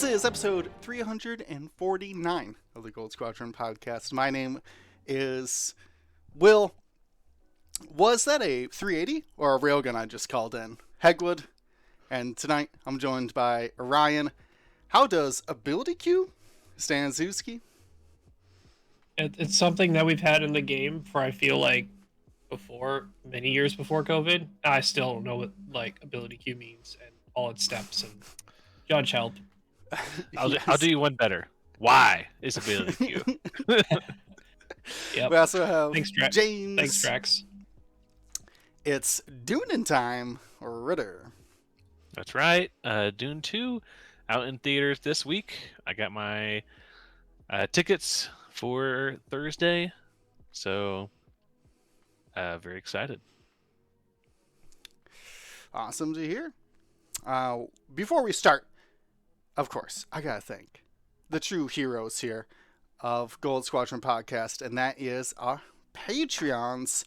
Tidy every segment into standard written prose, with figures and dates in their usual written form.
This is episode 349 of the Gold Squadron podcast. My name is Will. Was that a 380 or a railgun I just called in? Hegwood. And tonight I'm joined by Orion. How does ability Q, Stanzewski? It's something that we've had in the game for, I feel like, before, many years before COVID. I still don't know what, ability Q means and all its steps, and Judge help. I'll do you one better. Why is ability Q? Yep. We also have Thanks, James. Thanks, Drax. It's Dune time, Ritter. That's right. Dune 2 out in theaters this week. I got my tickets for Thursday, so very excited. Awesome to hear. Before we start, of course, I gotta thank the true heroes here of Gold Squadron Podcast, and that is our Patreons.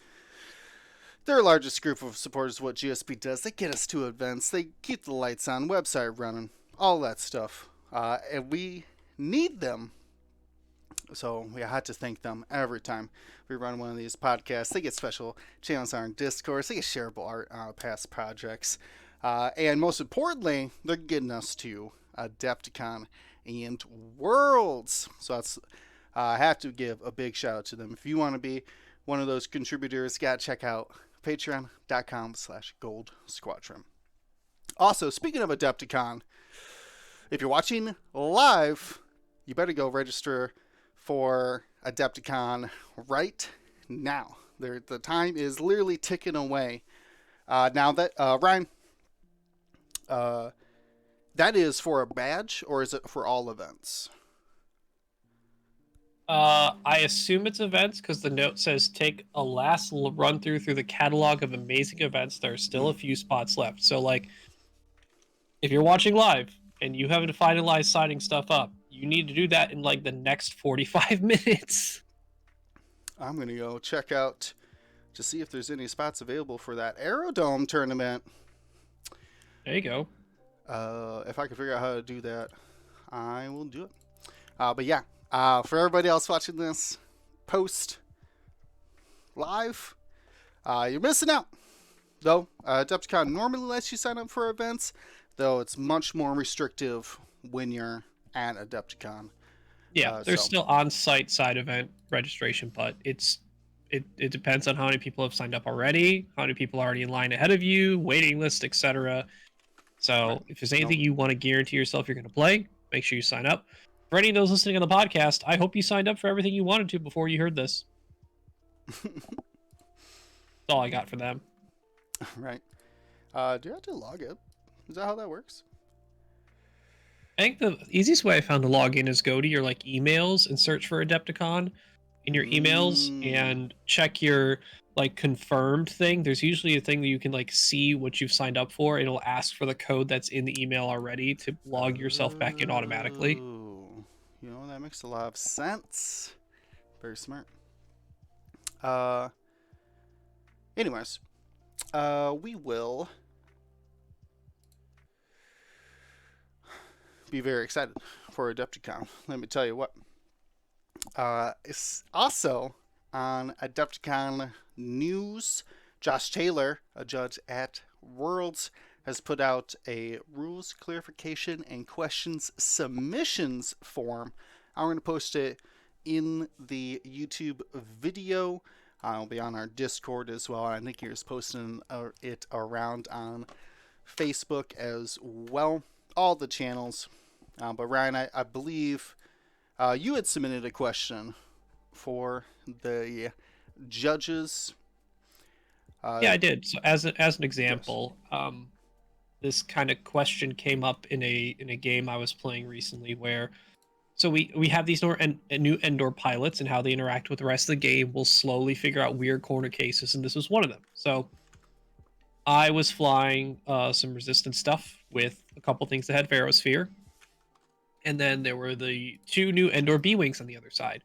They're the largest group of supporters of what GSP does. They get us to events, they keep the lights on, website running, all that stuff. And we need them. So we had to thank them every time we run one of these podcasts. They get special channels on our Discord. They get shareable art on past projects. And most importantly, they're getting us to Adepticon and Worlds. So that's I have to give a big shout out to them. If you want to be one of those contributors, got to check out patreon.com/Gold Squadron. Also, speaking of Adepticon, if you're watching live, you better go register for Adepticon right now. The time is literally ticking away. Now that Ryan, that is for a badge, or is it for all events? I assume it's events because the note says take a last run through the catalog of amazing events. There are still a few spots left. So, if you're watching live and you haven't finalized signing stuff up, you need to do that in the next 45 minutes. I'm gonna go check out to see if there's any spots available for that Aerodome tournament. There you go. If I can figure out how to do that, I will do it. But yeah, for everybody else watching this post live, you're missing out. Though, Adepticon normally lets you sign up for events, though it's much more restrictive when you're at Adepticon. Yeah, there's still on-site side event registration, but it depends on how many people have signed up already, how many people are already in line ahead of you, waiting list, etc. So Right. if there's anything you want to guarantee yourself you're going to play, make sure you sign up. For any of those listening on the podcast, I hope you signed up for everything you wanted to before you heard this. That's all I got for them. Right. Do you have to log in? Is that how that works? I think the easiest way I found to log in is go to your emails and search for Adepticon in your emails and check your confirmed thing. There's usually a thing that you can see what you've signed up for. It'll ask for the code that's in the email already to log yourself back in automatically. You know, that makes a lot of sense. Very smart. Anyways, we will be very excited for Adepticon. Let me tell you what. It's also on Adepticon news. Josh Taylor, a judge at Worlds, has put out a rules clarification and questions submissions form. I'm going to post it in the YouTube video. It'll be on our Discord as well. I think he's posting it around on Facebook as well. All the channels. But Ryan, I believe you had submitted a question for the judges. Yeah, I did. So as an example, yes. This kind of question came up in a game I was playing recently where we have these new Endor pilots, and how they interact with the rest of the game will slowly figure out weird corner cases, and this was one of them. So I was flying some resistance stuff with a couple things that had Verosphere, and then there were the two new Endor B-Wings on the other side.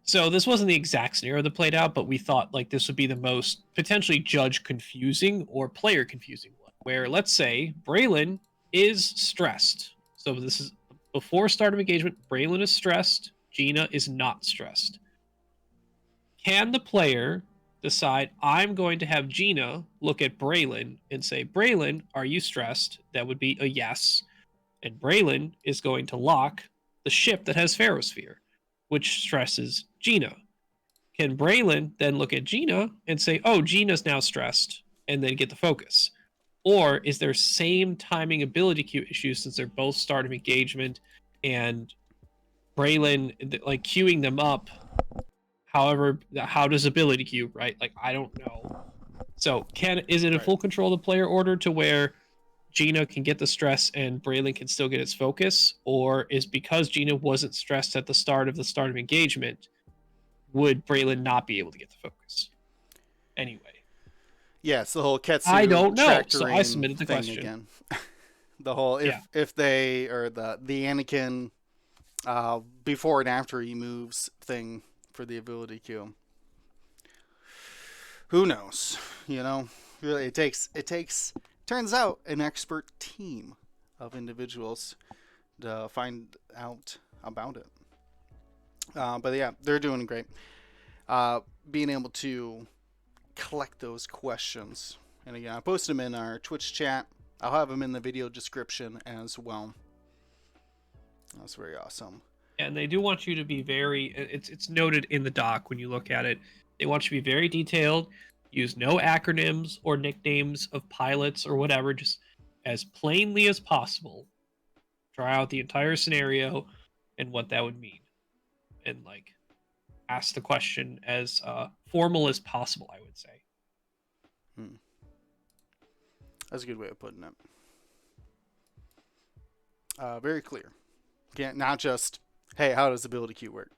So this wasn't the exact scenario that played out, but we thought this would be the most potentially judge confusing or player confusing one, where let's say Braylon is stressed. So this is before start of engagement. Braylon is stressed. Gina is not stressed. Can the player decide, I'm going to have Gina look at Braylon and say, Braylon, are you stressed? That would be a yes. And Braylon is going to lock the ship that has Ferrosphere, which stresses Gina. Can Braylon then look at Gina and say, oh, Gina's now stressed, and then get the focus? Or is there same timing ability queue issues since they're both start of engagement, and Braylon, like, queuing them up, however, how does ability queue, right? Like, I don't know. So is it a full control of the player order to where Gina can get the stress and Braylon can still get its focus? Or is because Gina wasn't stressed at the start of engagement, would Braylon not be able to get the focus? Anyway. Yeah, it's the whole Ketsu I don't know, tractoring so I submitted the thing question. again. The whole if they, or the Anakin before and after he moves thing for the ability queue. Who knows? You know, really, it takes turns out an expert team of individuals to find out about it. But yeah, they're doing great. Being able to collect those questions, and again, I posted them in our Twitch chat. I'll have them in the video description as well. That's very awesome. And they do want you to be very, it's noted in the doc when you look at it, they want you to be very detailed, use no acronyms or nicknames of pilots or whatever, just as plainly as possible. Try out the entire scenario and what that would mean. And, like, ask the question as formal as possible, I would say. That's a good way of putting it. Very clear. Can't, not just, hey, how does ability queue work?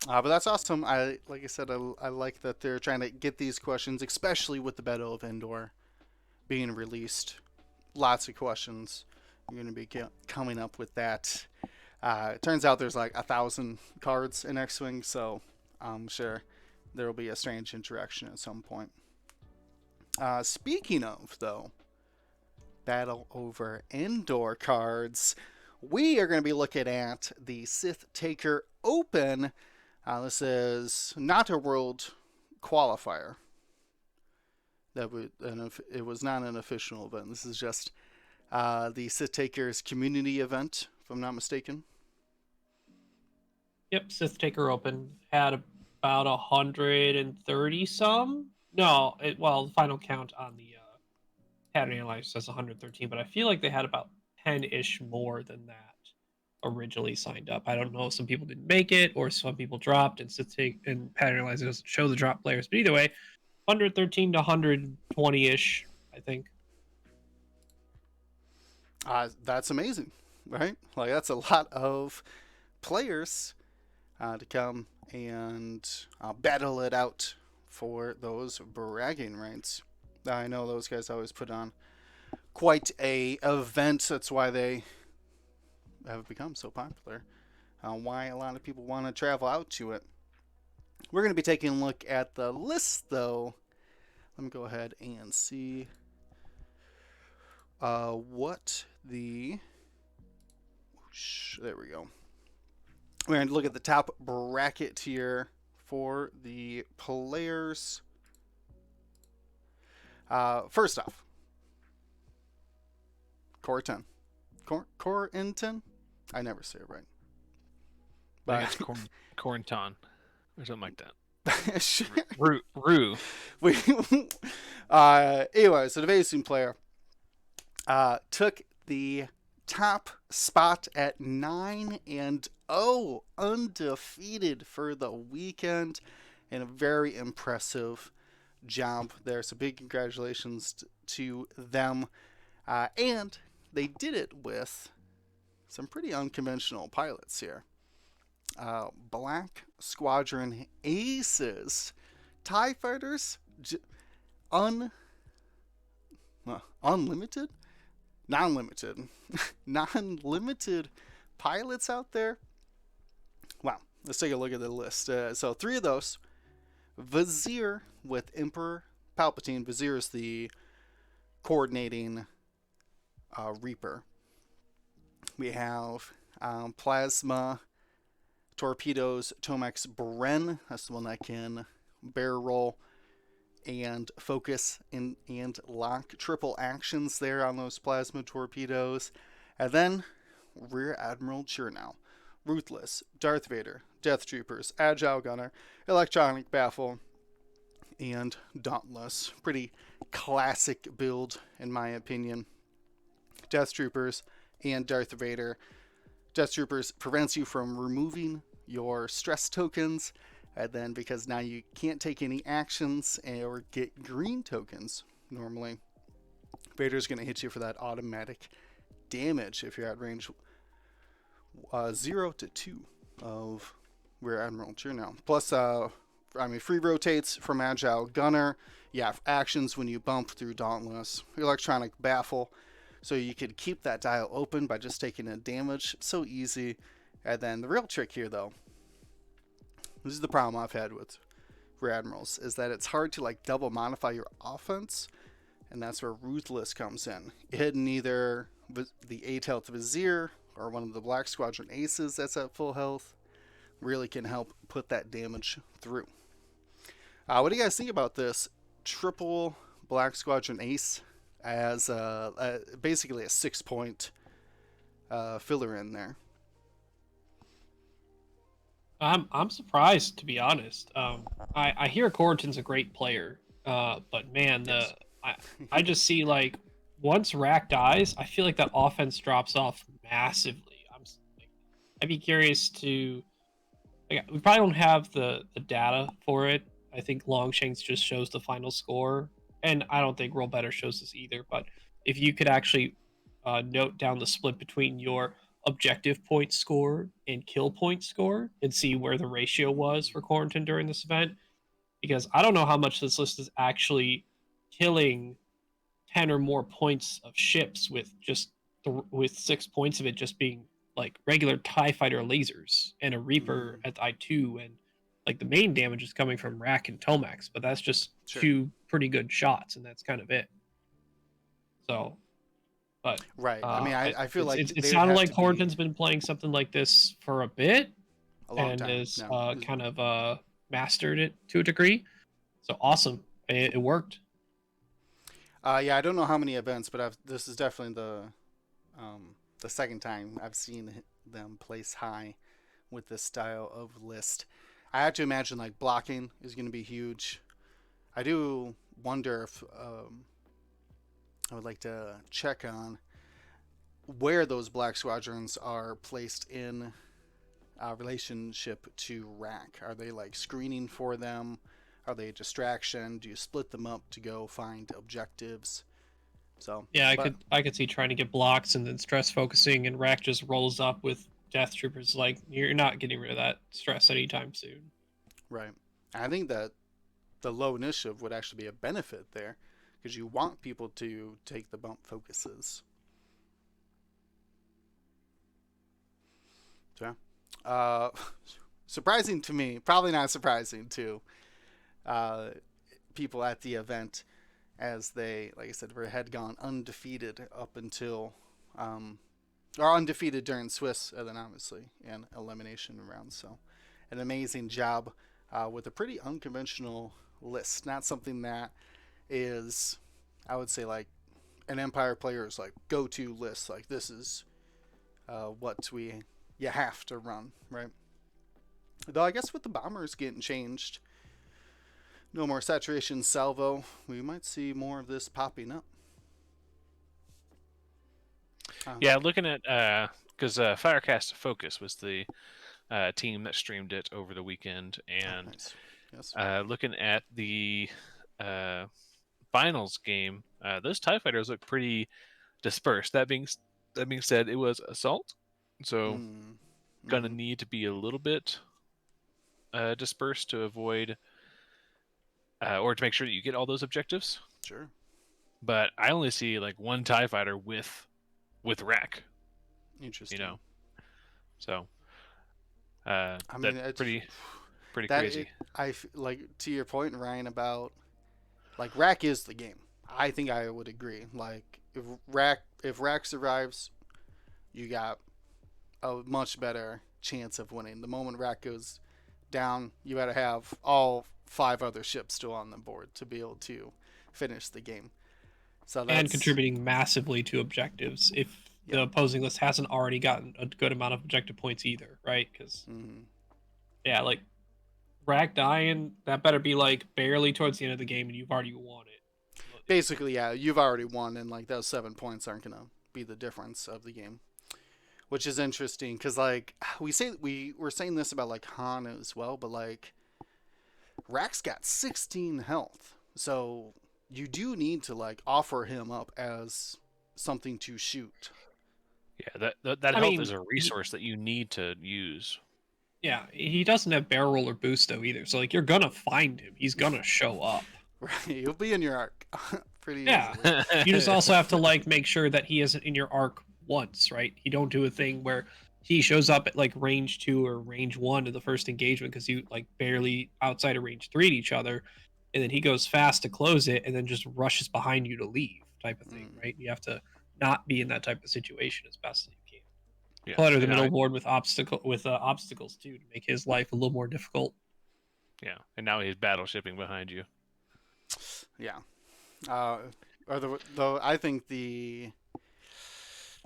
But that's awesome. Like I said, I like that they're trying to get these questions, especially with the Battle of Endor being released. Lots of questions. You're going to be coming up with that. It turns out there's like 1,000 cards in X-Wing, so I'm sure there will be a strange interaction at some point. Speaking of, though, Battle over Endor cards, we are going to be looking at the Sith Taker Open. This is not a world qualifier. It was not an official event. This is just the Sith Taker's community event, if I'm not mistaken. Yep, Sith Taker Open had about 130 some. No, the final count on the Academy Alliance says 113, but I feel like they had about 10-ish more than that originally signed up. I don't know if some people didn't make it or some people dropped, and Pattern Alliance doesn't show the drop players. But either way, 113 to 120-ish, I think. That's amazing, right? Like, that's a lot of players to come and battle it out for those bragging rights. I know those guys always put on quite a event. That's why they have become so popular. Why a lot of people want to travel out to it. We're going to be taking a look at the list, though. Let me go ahead and see what the... There we go. We're going to look at the top bracket here for the players. First off, Corentin. Corentin? I never say it right. But it's Corentin or something like that. Sure. Rue. Anyway, so the Vason player took the top spot at 9-0, undefeated for the weekend, and a very impressive job there. So big congratulations to them. And they did it with some pretty unconventional pilots here. Black Squadron Aces, TIE Fighters, unlimited? Non-limited. Non-limited pilots out there. Wow. Let's take a look at the list. So 3 of those. Vizier with Emperor Palpatine. Vizier is the coordinating Reaper. We have Plasma Torpedoes Tomex Bren. That's the one that can barrel roll and focus and lock triple actions there on those Plasma Torpedoes. And then Rear Admiral Chernow, Ruthless, Darth Vader, Death Troopers, Agile Gunner, Electronic Baffle, and Dauntless. Pretty classic build, in my opinion. Death Troopers and Darth Vader. Death Troopers prevents you from removing your stress tokens, and then because now you can't take any actions or get green tokens normally, Vader's going to hit you for that automatic damage if you're at range 0 to 2 of Rear Admiral Chernow. Plus, free rotates from Agile Gunner. Yeah, actions when you bump through Dauntless. Electronic Baffle. So you could keep that dial open by just taking a damage. So easy. And then the real trick here, though, this is the problem I've had with Rear Admirals, is that it's hard to like double modify your offense. And that's where Ruthless comes in. Hidden either the 8 health Vizier or one of the Black Squadron Aces that's at full health really can help put that damage through. What do you guys think about this triple Black Squadron Ace as basically a 6-point filler in there? I'm surprised, to be honest. I hear Corrigan's a great player, but man, Yes. I just see like once Rack dies, I feel like that offense drops off massively. I'd be curious to. Like, we probably don't have the data for it. I think Longshanks just shows the final score, and I don't think Roll Better shows this either. But if you could actually note down the split between your objective point score and kill point score and see where the ratio was for Corrington during this event, because I don't know how much this list is actually killing 10 or more points of ships with just with 6 points of it just being like regular TIE fighter lasers and a Reaper at I2, and like the main damage is coming from Rack and Tomax, but that's just Sure. 2 pretty good shots, and that's kind of it. So, but Right. I feel like it sounded like Corrington's been playing something like this for a bit, a long and time. has No. kind of mastered it to a degree. So awesome, it worked. Yeah, I don't know how many events, but this is definitely the second time I've seen them place high with this style of list. I have to imagine like blocking is going to be huge. I do wonder if I would like to check on where those Black Squadrons are placed in relationship to Rack. Are they like screening for them? Are they a distraction? Do you split them up to go find objectives? So yeah, I could see trying to get blocks and then stress focusing, and Rack just rolls up with Death Troopers. Like, you're not getting rid of that stress anytime soon. Right. I think that the low initiative would actually be a benefit there, because you want people to take the bump focuses. So, surprising to me, probably not surprising to people at the event, as they, like I said, had gone undefeated up until, or undefeated during Swiss, and then obviously in elimination rounds. So, an amazing job with a pretty unconventional list. Not something that is, I would say, like an Empire player's like go-to list. Like, this is what you have to run, right? Though I guess with the bombers getting changed, no more saturation salvo, we might see more of this popping up. Yeah, looking at because Firecast Focus was the team that streamed it over the weekend, and Nice. Yes. looking at the finals game, those TIE fighters look pretty dispersed. That being said, it was assault, so gonna need to be a little bit dispersed to avoid or to make sure that you get all those objectives. Sure. But I only see like one TIE fighter with Rack. Interesting. You know, so I mean, that's it's pretty that crazy. like to your point, Ryan, about like Rack is the game. I think I would agree. Like, if Rack if Rack survives, you got a much better chance of winning. The moment Rack goes down, you got to have all 5 other ships still on the board to be able to finish the game. So that's, and contributing massively to objectives if the opposing list hasn't already gotten a good amount of objective points either, right? Because yeah, like Rack dying, that better be like barely towards the end of the game, and you've already won it. basically, yeah, you've already won, and like those 7 points aren't gonna be the difference of the game, which is interesting because like we were saying this about like Han as well, but like Rack's got 16 health, so you do need to like offer him up as something to shoot. Yeah, that health is a resource that you need to use. Yeah, he doesn't have barrel roll or boost though either, so like you're gonna find him. He's gonna show up. Right, he'll be in your arc pretty Yeah. easily. You just also have to like make sure that he isn't in your arc once, right? You don't do a thing where he shows up at like range 2 or range 1 in the first engagement because you like barely outside of range 3 to each other, and then he goes fast to close it and then just rushes behind you to leave type of thing, right? You have to not be in that type of situation as best as you can. Yeah, Clutter the middle board with obstacles too to make his life a little more difficult. Yeah, and now he's battleshipping behind you. Yeah. Though I think the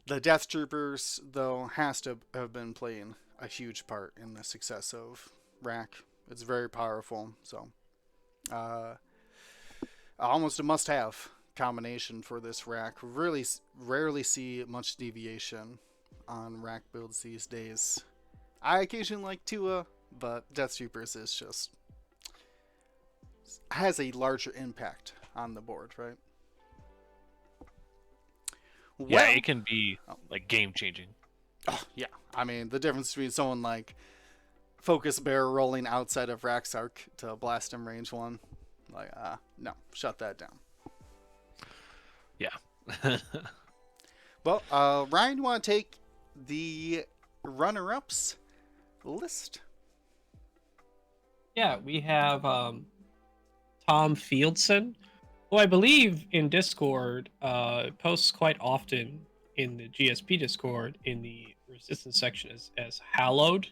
Death Troopers though has to have been playing a huge part in the success of Rack. It's very powerful, so almost a must-have combination for this Rack. Really rarely see much deviation on Rack builds these days. I occasionally like Tua, but Death Troopers is just has a larger impact on the board, right? Yeah, it can be like game changing. Oh, yeah. I mean, the difference between someone like focus barrel rolling outside of Rack's arc to blast him range 1, like, no, shut that down. Yeah. Well, Ryan, you want to take the runner-ups list? Yeah, we have Tom Fieldson, who I believe in Discord posts quite often in the GSP Discord in the resistance section as Hallowed.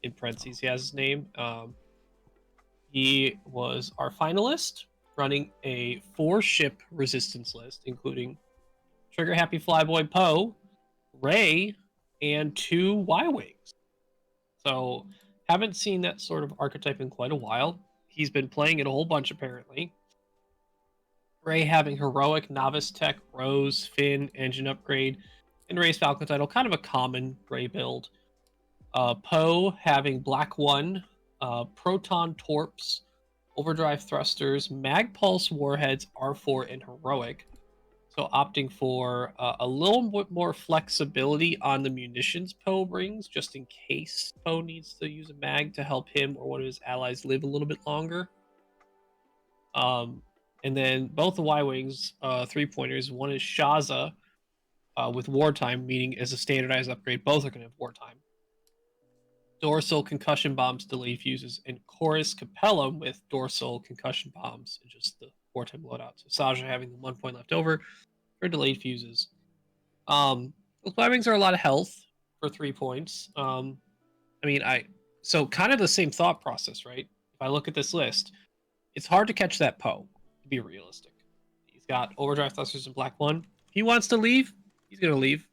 In parentheses, he has his name. He was our finalist, running a 4-ship resistance list, including Trigger Happy Flyboy Poe, Rey, and 2 Y-Wings. So, haven't seen that sort of archetype in quite a while. He's been playing it a whole bunch, apparently. Rey having Heroic, Novice Tech, Rose, Finn, Engine Upgrade, and Rey's Falcon title. Kind of a common Rey build. Poe having Black 1, Proton Torps, Overdrive Thrusters, Mag Pulse Warheads, R4, and Heroic. So opting for a little bit more flexibility on the munitions Poe brings, just in case Poe needs to use a mag to help him or one of his allies live a little bit longer. And then both the Y-Wings, 3-pointers, one is Shaza with Wartime, meaning as a standardized upgrade, both are going to have Wartime. Dorsal Concussion Bombs, Delayed Fuses, and Chorus Capellum with Dorsal Concussion Bombs, and just the Wartime loadout. So Saja having the 1 point left over for Delayed Fuses. Those Y-Wings are a lot of health for 3 points. So kind of the same thought process, right? If I look at this list, it's hard to catch that Poe, to be realistic. He's got Overdrive Thrusters and Black 1. If he wants to leave, he's going to leave.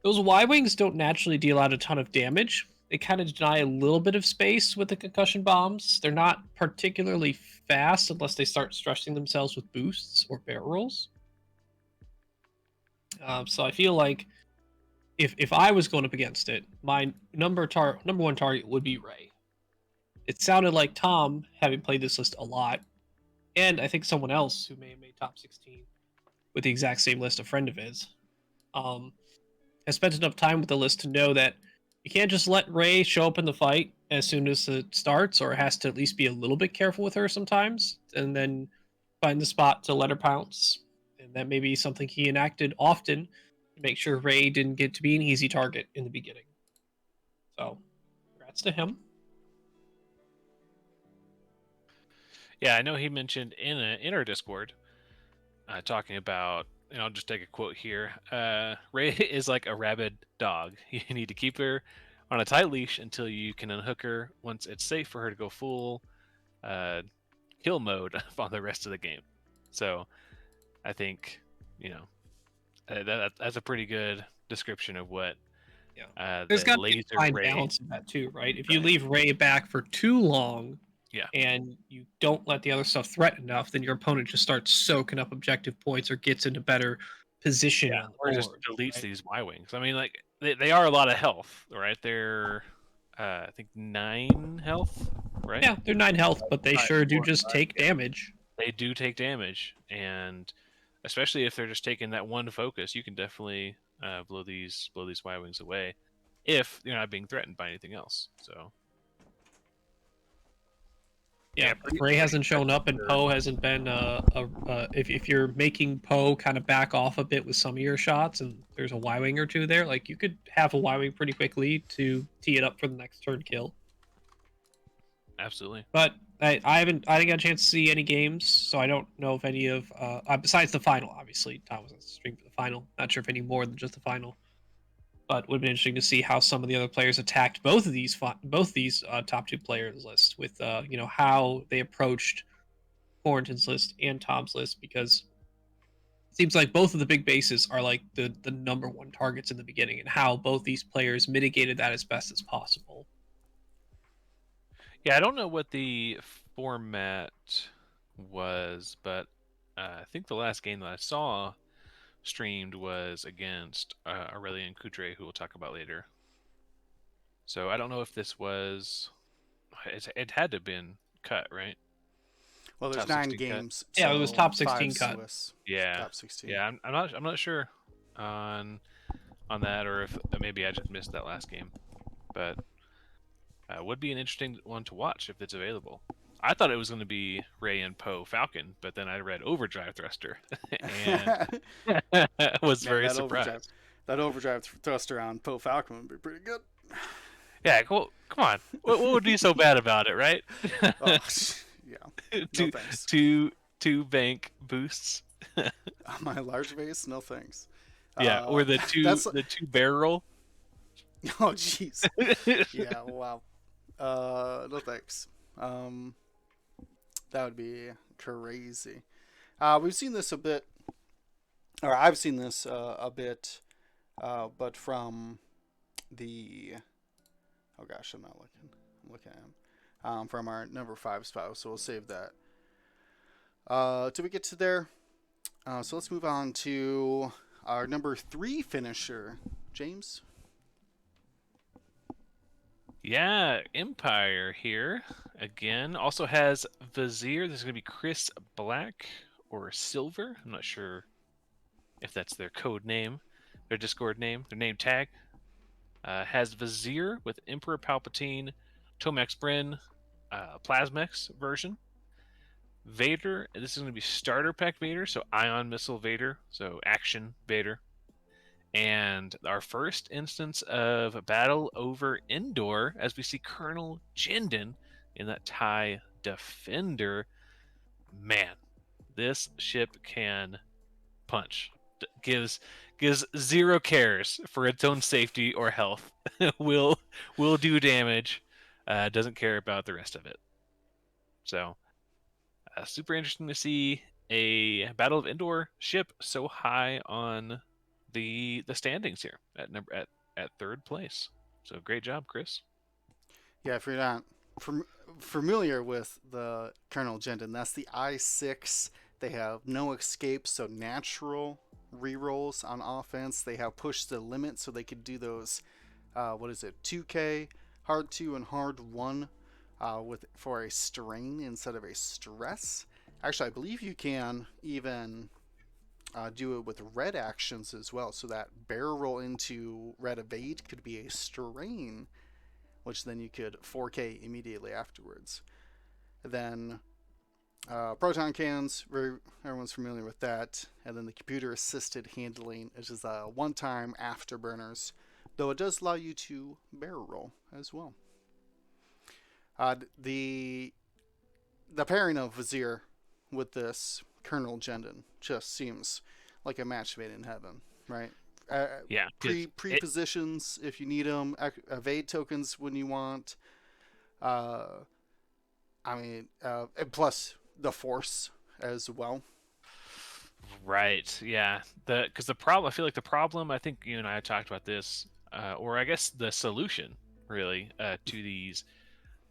Those Y-Wings don't naturally deal out a ton of damage. They kind of deny a little bit of space with the concussion bombs. They're not particularly fast unless they start stressing themselves with boosts or barrel rolls. So I feel like if I was going up against it, my number 1 target would be Rey. It sounded like Tom, having played this list a lot, and I think someone else who may have made top 16 with the exact same list, a friend of his, has spent enough time with the list to know that you can't just let Rey show up in the fight as soon as it starts, or has to at least be a little bit careful with her sometimes, and then find the spot to let her pounce. And that may be something he enacted often to make sure Rey didn't get to be an easy target in the beginning. So, congrats to him. Yeah, I know he mentioned in our Discord talking about and I'll just take a quote here. Ray is like a rabid dog. You need to keep her on a tight leash until you can unhook her once it's safe for her to go full uh, kill mode on the rest of the game. So I think, that's a pretty good description of what There's the got to be a laser fine ray. balance in that too, right? If you leave Ray back for too long, Yeah. and you don't let the other stuff threaten enough, then your opponent just starts soaking up objective points or gets into better position on the Or board. just deletes right? these Y-wings. I mean, like they are a lot of health, right? They're I think 9 health, right? Yeah, they're 9 health, but they sure do just take damage. They do take damage, and especially if they're just taking that one focus, you can definitely blow these Y-wings away if you're not being threatened by anything else. So Yeah, if Ray hasn't shown up and Poe hasn't been if you're making Poe kind of back off a bit with some of your shots and there's a Y-wing or two there, like you could have a Y-wing pretty quickly to tee it up for the next turn kill. absolutely. But I didn't get a chance to see any games, so I don't know if any of besides the final, obviously Tom was on the stream for the final. Not sure if any more than just the final. But it would have been interesting to see how some of the other players attacked both these top 2 players lists with how they approached Quarantine's list and Tom's list, because it seems like both of the big bases are like the number one targets in the beginning, and how both these players mitigated that as best as possible. Yeah, I don't know what the format was, but I think the last game that I saw streamed was against Aurelian Coudray, who we'll talk about later. So I don't know if this was. It had to have been cut, right? Well, there's Top 9 16 cut. games. Yeah, it was so top 16 5 cut. Swiss. Yeah, Top 16. yeah. I'm not sure on that, or if maybe I just missed that last game, but would be an interesting one to watch if it's available. I thought it was going to be Ray and Poe Falcon, but then I read Overdrive Thruster and was very surprised. That overdrive thruster on Poe Falcon would be pretty good. Yeah, well, come on. What would be so bad about it, right? Oh, yeah. No thanks. Two bank boosts. On my large base, no thanks. Yeah, or the two barrel. Oh, jeez. Yeah, wow. No thanks. That would be crazy. We've seen this a bit, or I've seen this a bit, but from the. Oh gosh, I'm not looking. I'm looking at him. From our number 5 spouse, so we'll save that. Till we get to there. So let's move on to our number 3 finisher, James. Yeah, Empire here again. Also has Vizier. This is going to be Chris Black or Silver. I'm not sure if that's their code name, their Discord name, their name tag. Has Vizier with Emperor Palpatine, Tomax Bryn, Plasmex version. Vader. This is going to be Starter Pack Vader, so Ion Missile Vader, so Action Vader. And our first instance of battle over Endor, as we see Colonel Jindin in that TIE Defender. Man, this ship can punch. Gives zero cares for its own safety or health. will do damage. Doesn't care about the rest of it. So, super interesting to see a Battle of Endor ship so high on the standings here at third place. So great job, Chris. Yeah, if you're not familiar with the Colonel Jindin, that's the I-6. They have no escape, so natural rerolls on offense. They have pushed the limit, so they could do those 2K, hard 2 and hard 1 for a strain instead of a stress. Actually, I believe you can even do it with red actions as well, so that barrel roll into red evade could be a strain, which then you could 4K immediately afterwards. Then proton cannons, everyone's familiar with that, and then the computer assisted handling, which is a one-time afterburners, though it does allow you to barrel roll as well. The pairing of Vizier with this Colonel Jindin just seems like a match made in heaven, right? Yeah, Pre-positions if you need them, evade tokens when you want. And plus the force as well. right. Yeah, because the problem, I feel like the problem, I think you and I talked about this, or I guess the solution really to these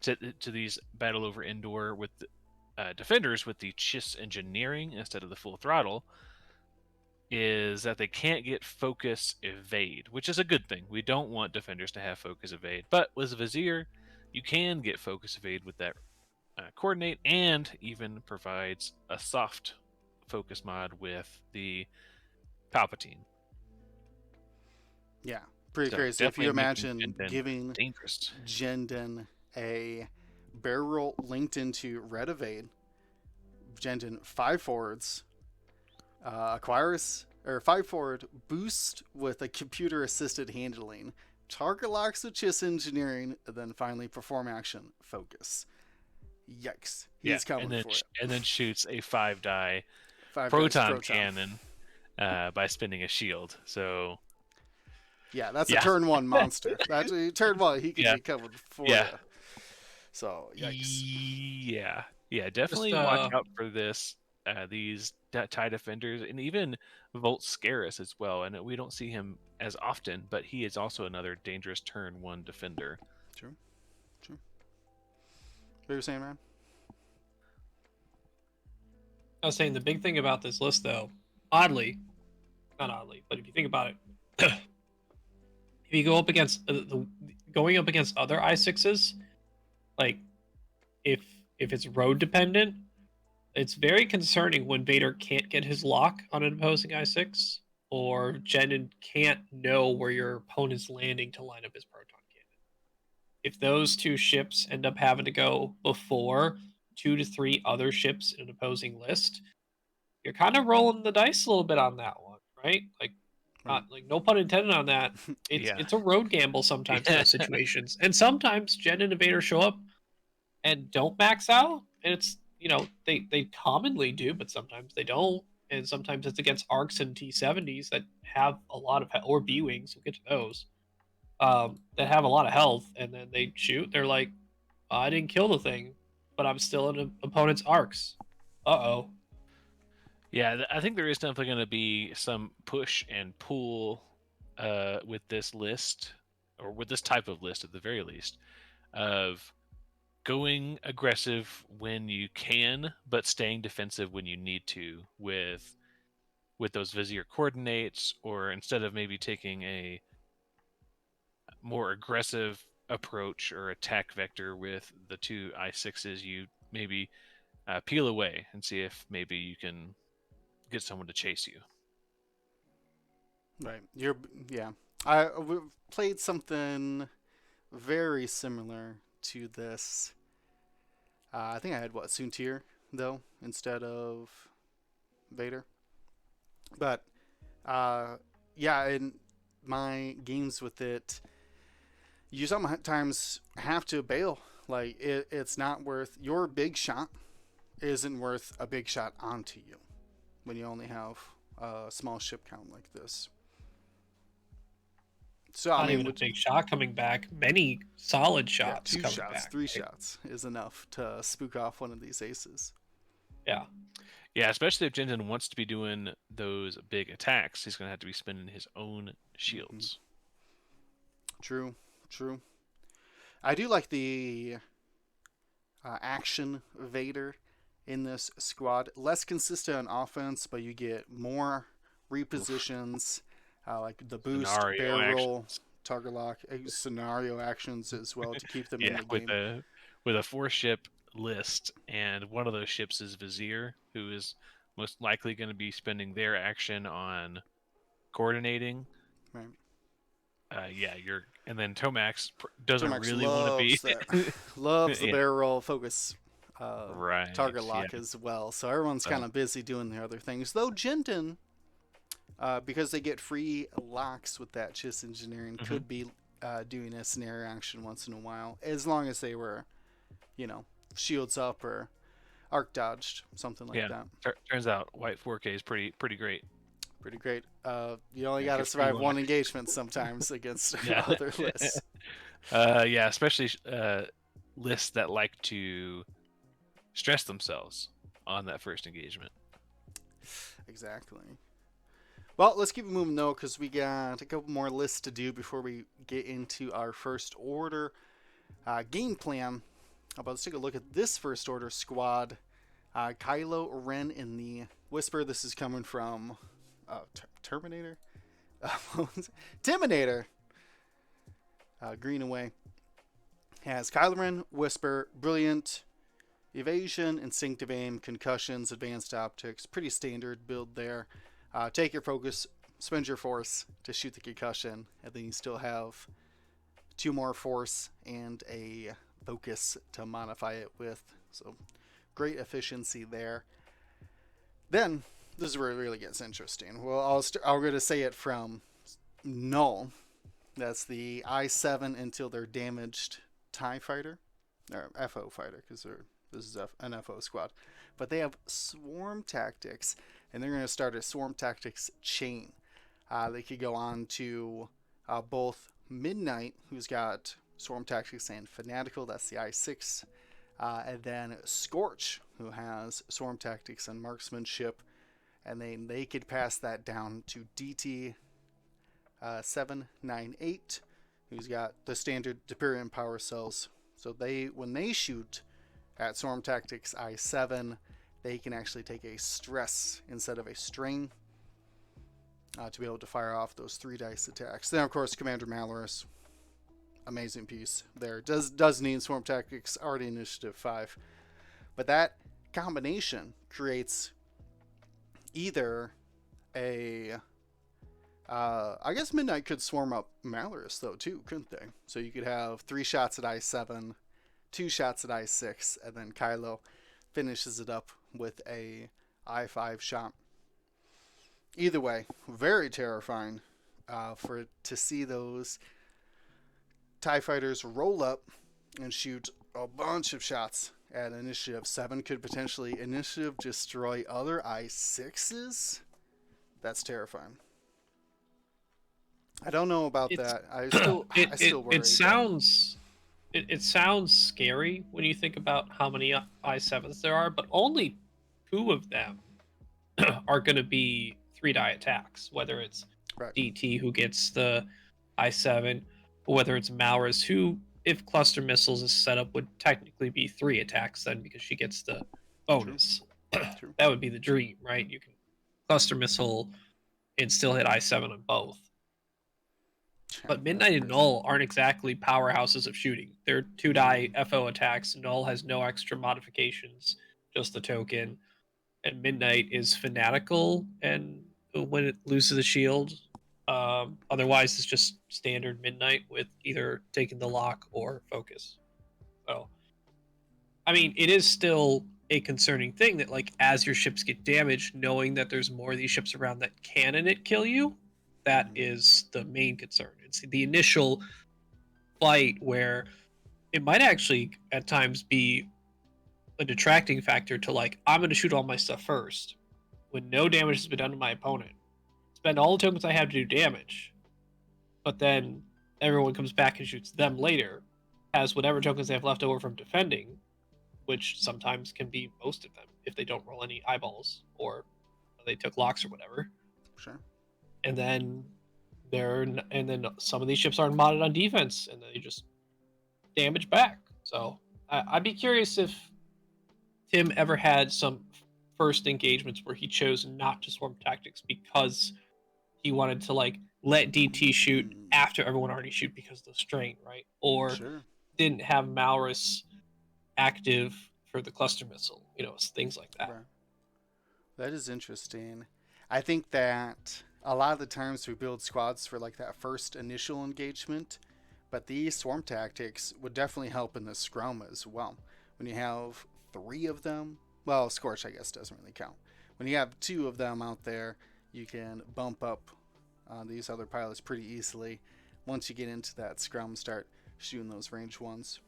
to these battle over Endor with defenders with the Chiss engineering instead of the full throttle is that they can't get focus evade, which is a good thing. We don't want defenders to have focus evade, but with Vizier, you can get focus evade with that coordinate, and even provides a soft focus mod with the Palpatine. Yeah, pretty So crazy. If you imagine giving dangerous Jendon a barrel linked into red evade, Jendon 5 forwards, acquires or 5 forward boost with a computer assisted handling, target locks with Chiss engineering, and then finally perform action focus. Yikes! He's coming for it. And then shoots a 5-die 5 proton cannon by spinning a shield. So yeah, that's a turn 1 monster. That's turn 1. He can be coming for you. So yikes! Yeah, definitely watch out for this. These TIE defenders, and even Volt Scarus as well. And we don't see him as often, but he is also another dangerous turn 1 defender. True. What were you saying, man? I was saying the big thing about this list, though, not oddly, but if you think about it, if you go up against going up against other i6s, like if it's road dependent, it's very concerning when Vader can't get his lock on an opposing i6, or Jendon can't know where your opponent's landing to line up his proton cannon. If those 2 ships end up having to go before 2 to 3 other ships in an opposing list, you're kind of rolling the dice a little bit on that one, right? Like, not like no pun intended on that. It's a road gamble sometimes in those situations, and sometimes Jendon and Vader show up and don't max out, and it's they commonly do, but sometimes they don't, and sometimes it's against ARCs and T70s that have a lot of or B-wings. We'll get to those. That have a lot of health, and then they shoot. They're like, I didn't kill the thing, but I'm still in an opponent's arcs. Uh-oh. Yeah, I think there is definitely going to be some push and pull with this list, or with this type of list at the very least, of going aggressive when you can, but staying defensive when you need to with those Vizier coordinates, or instead of maybe taking a more aggressive approach or attack vector with the 2 i6s, you maybe peel away and see if maybe you can get someone to chase you. Right. We've played something very similar to this. I think I had Soontir though instead of Vader. But in my games with it, you sometimes have to bail. Like it's not worth your big shot. Isn't worth a big shot onto you when you only have a small ship count like this. So not even a big shot coming back. Many solid shots. 2 shots, back, 3 shots is enough to spook off one of these aces. Yeah, especially if Jendon wants to be doing those big attacks, he's going to have to be spending his own shields. Mm-hmm. True. I do like the action Vader in this squad. Less consistent on offense, but you get more repositions, like the boost, Scenario barrel, actions. target lock, scenario actions as well to keep them in the game. With a 4-ship list, and one of those ships is Vizier, who is most likely going to be spending their action on coordinating. Right. And then Tomax doesn't really want to be loves the barrel focus target lock yeah. as well. So everyone's kind of busy doing their other things. Though Jendon, because they get free locks with that Chiss engineering, could be doing a scenario action once in a while, as long as they were, shields up or arc dodged, something like that. Turns out white 4K is pretty great. Pretty great. You only Yeah, got to good for you survive on one that. engagement sometimes against Yeah. other lists. Yeah, especially lists that like to stress themselves on that first engagement. Exactly. Well, let's keep it moving though, because we got a couple more lists to do before we get into our first order game plan. But let's take a look at this first order squad. Kylo Ren in the Whisper. This is coming from Terminator? Timinator. Green away. Has Kylo Ren, Whisper, Brilliant, Evasion, Instinctive Aim, Concussions, Advanced Optics. Pretty standard build there. Take your focus, spend your force to shoot the concussion, and then you still have 2 more force and a focus to modify it with. So great efficiency there. Then this is where it really gets interesting. Well, I'm going to say it from Null. That's the I-7 until they're damaged TIE fighter, or FO fighter, because this is an FO squad. But they have swarm tactics, and they're going to start a swarm tactics chain. They could go on to both Midnight, who's got swarm tactics and fanatical, that's the I-6, and then Scorch, who has swarm tactics and marksmanship, and then they could pass that down to DT 798, who's got the standard Deperian power cells. So when they shoot at Swarm Tactics I-7, they can actually take a stress instead of a strain to be able to fire off those 3 dice attacks. Then, of course, Commander Malorus, amazing piece there. Does need Swarm Tactics, already Initiative 5. But that combination creates either a... I guess Midnight could swarm up Malorus, though, too, couldn't they? So you could have 3 shots at I-7, 2 shots at I-6, and then Kylo finishes it up with a I-5 shot. Either way, very terrifying to see those TIE fighters roll up and shoot a bunch of shots at Initiative 7. Could potentially Initiative destroy other I-6s? That's terrifying. I don't know about that. I still worry. It sounds scary when you think about how many I-7s there are, but only 2 of them are going to be 3 die attacks. Whether it's right. DT who gets the I-7, or whether it's Malorus who, if cluster missiles is set up, would technically be 3 attacks then because she gets the bonus. True. That would be the dream, right? You can cluster missile and still hit I-7 on both. But Midnight and Null aren't exactly powerhouses of shooting. They're 2 die FO attacks. Null has no extra modifications, just the token. And Midnight is fanatical, and when it loses the shield, otherwise it's just standard Midnight with either taking the lock or focus. So, I mean, it is still a concerning thing that, like, as your ships get damaged, knowing that there's more of these ships around that can in it kill you, that is the main concern. It's the initial fight where it might actually at times be a detracting factor to, like, I'm going to shoot all my stuff first when no damage has been done to my opponent, spend all the tokens I have to do damage, but then everyone comes back and shoots them later, has whatever tokens they have left over from defending, which sometimes can be most of them if they don't roll any eyeballs or they took locks or whatever. Sure. And then some of these ships aren't modded on defense, and they just damage back. So I'd be curious if Tim ever had some first engagements where he chose not to swarm tactics because he wanted to, like, let DT shoot after everyone already shoot because of the strain, right? Or didn't have Malorus active for the cluster missile, things like that. Right. That is interesting. I think that a lot of the times we build squads for, like, that first initial engagement, but these swarm tactics would definitely help in the scrum as well. When you have 3 of them, well, Scorch I guess doesn't really count. When you have 2 of them out there, you can bump up these other pilots pretty easily. Once you get into that scrum, start shooting those range ones.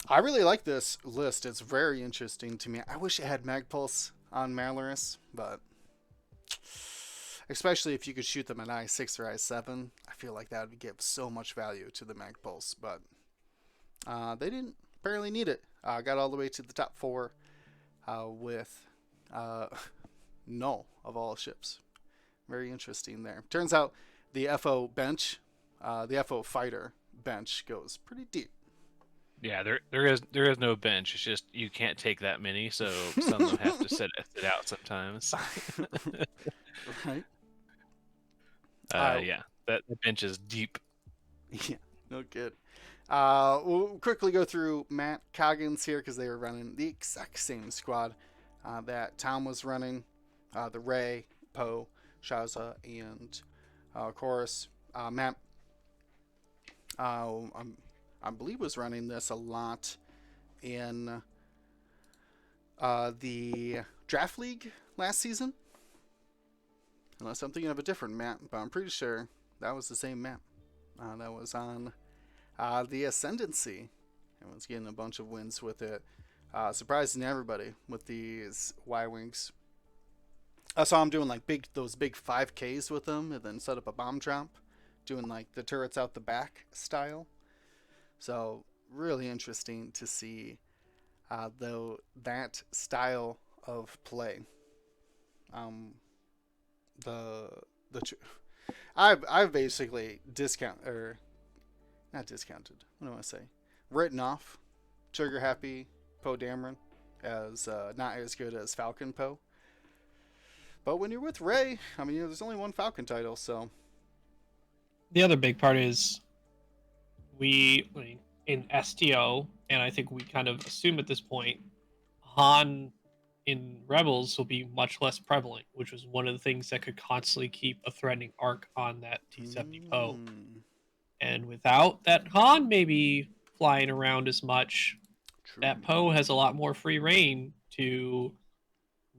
I really like this list. It's very interesting to me. I wish it had Magpulse on Malorus, but especially if you could shoot them at I6 or I7. I feel like that would give so much value to the Mag Pulse, but they didn't apparently need it. Got all the way to the top 4 with null of all ships. Very interesting there. Turns out the FO bench, the FO fighter bench goes pretty deep. Yeah, there is no bench. It's just you can't take that many, so some of them have to sit out sometimes. Right? Yeah, that bench is deep. Yeah, no good. We'll quickly go through Matt Coggins here because they were running the exact same squad that Tom was running. The Ray, Poe, Shaza, and Chorus. Matt, I believe was running this a lot in the draft league last season. Unless I'm thinking of a different map, but I'm pretty sure that was the same map. That was on the Ascendancy, and was getting a bunch of wins with it. Surprising everybody with these Y-Wings. I saw him doing like those big 5Ks with them, and then set up a bomb drop, doing like the turrets out the back style. So really interesting to see though that style of play. I've basically written off Trigger Happy Poe Dameron as not as good as Falcon Poe. But when you're with Ray, I mean, there's only one Falcon title, so. The other big part is in STO, and I think we kind of assume at this point, Han in Rebels will be much less prevalent, which was one of the things that could constantly keep a threatening arc on that T-70 Poe. And without that Han maybe flying around as much, True. that Poe has a lot more free reign to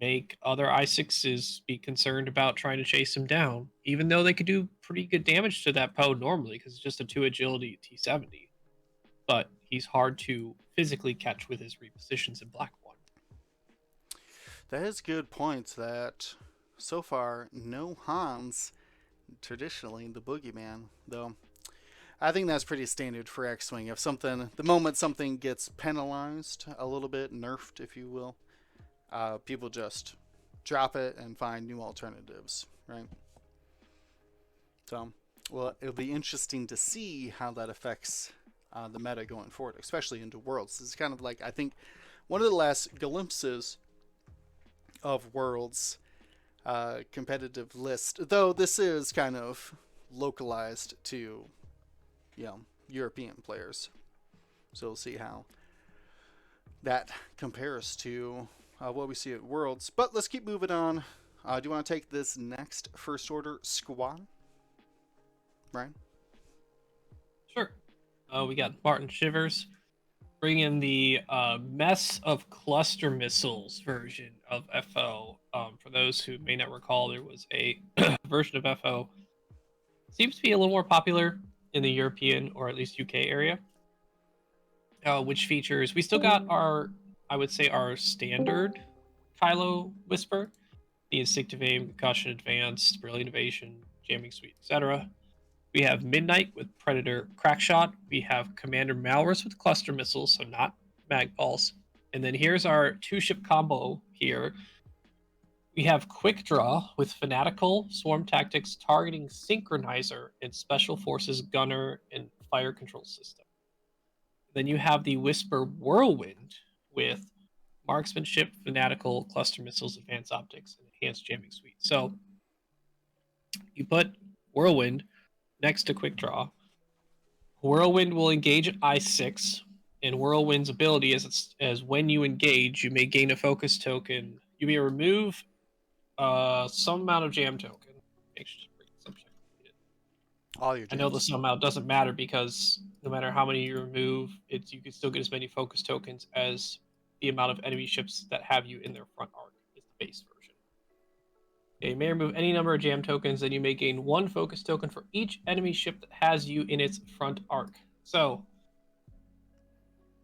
make other I6s be concerned about trying to chase him down, even though they could do pretty good damage to that Poe normally because it's just a 2 agility T-70. But he's hard to physically catch with his repositions in Black One. That is good points. That so far no Hans traditionally the boogeyman, though. I think that's pretty standard for X-Wing. If the moment something gets penalized a little bit, nerfed if you will, people just drop it and find new alternatives, right? So, well, it'll be interesting to see how that affects the meta going forward, especially into Worlds. This is kind of like, I think, one of the last glimpses of Worlds competitive list, though this is kind of localized to, European players. So we'll see how that compares to what we see at Worlds. But let's keep moving on. Do you want to take this next First Order squad? Ryan? Sure. We got Martin Shivers bringing the Mess of Cluster Missiles version of FO. For those who may not recall, there was a version of FO. Seems to be a little more popular in the European or at least UK area. Which features, we still got our standard Kylo Whisper, the Instinctive Aim, Concussion Advanced, Brilliant Evasion, Jamming Suite, etc. We have Midnight with Predator Crackshot. We have Commander Malrus with Cluster Missiles, so not Mag Pulse. And then here's our 2-ship combo here. We have Quick Draw with Fanatical, Swarm Tactics, Targeting Synchronizer, and Special Forces Gunner and Fire Control System. Then you have the Whisper Whirlwind with Marksmanship, Fanatical, Cluster Missiles, Advanced Optics, and Enhanced Jamming Suite. So you put Whirlwind next to Quick Draw. Whirlwind will engage at I6, and Whirlwind's ability is as when you engage, you may gain a focus token. You may remove some amount of jam token. All your jams. I know the sum amount doesn't matter because no matter how many you remove, you can still get as many focus tokens as the amount of enemy ships that have you in their front arc. Is the base version. Okay, you may remove any number of jam tokens, and you may gain 1 focus token for each enemy ship that has you in its front arc. So,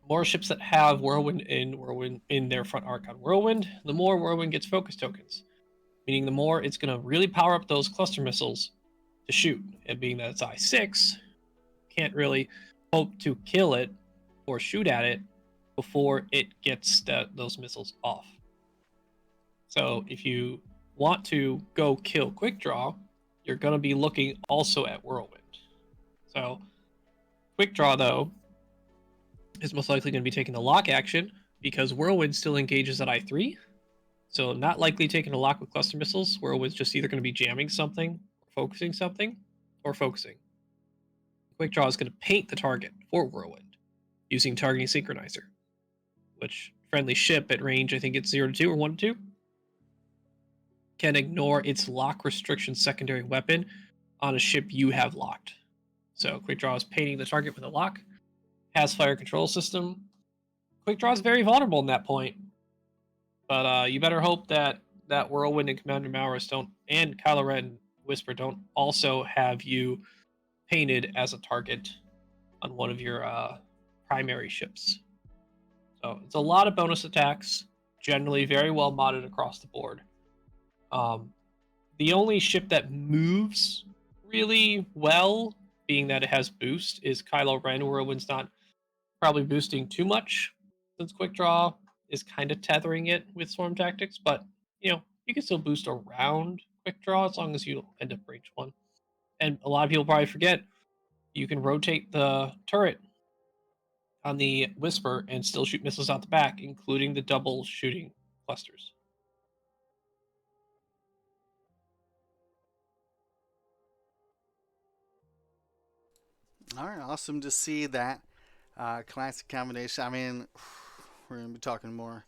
more ships that have Whirlwind in their front arc on Whirlwind, the more Whirlwind gets focus tokens. meaning the more it's going to really power up those cluster missiles to shoot. And being that it's I-6, can't really hope to kill it or shoot at it before it gets those missiles off. So if you want to go kill Quick Draw, you're going to be looking also at Whirlwind. So Quick Draw, though, is most likely going to be taking the lock action because Whirlwind still engages at I3. So not likely taking a lock with cluster missiles. Whirlwind's just either going to be jamming something, focusing something, or focusing. Quick Draw is going to paint the target for Whirlwind using targeting synchronizer, which friendly ship at range, I think it's 0 to 2 or 1 to 2, can ignore its lock restriction secondary weapon on a ship you have locked. So Quick Draw is painting the target with a lock, has fire control system. Quick Draw is very vulnerable in that point, but you better hope that Whirlwind and Commander Maurus don't, and Kylo Ren and Whisper don't also have you painted as a target on one of your primary ships. So it's a lot of bonus attacks, generally very well modded across the board. The only ship that moves really well, being that it has boost, is Kylo Ren. Whirlwind's not probably boosting too much, since Quick Draw is kind of tethering it with Swarm Tactics, but you can still boost around Quick Draw as long as you end up range 1. And a lot of people probably forget, you can rotate the turret on the Whisper and still shoot missiles out the back, including the double shooting clusters. All right, awesome to see that classic combination. I mean, we're going to be talking more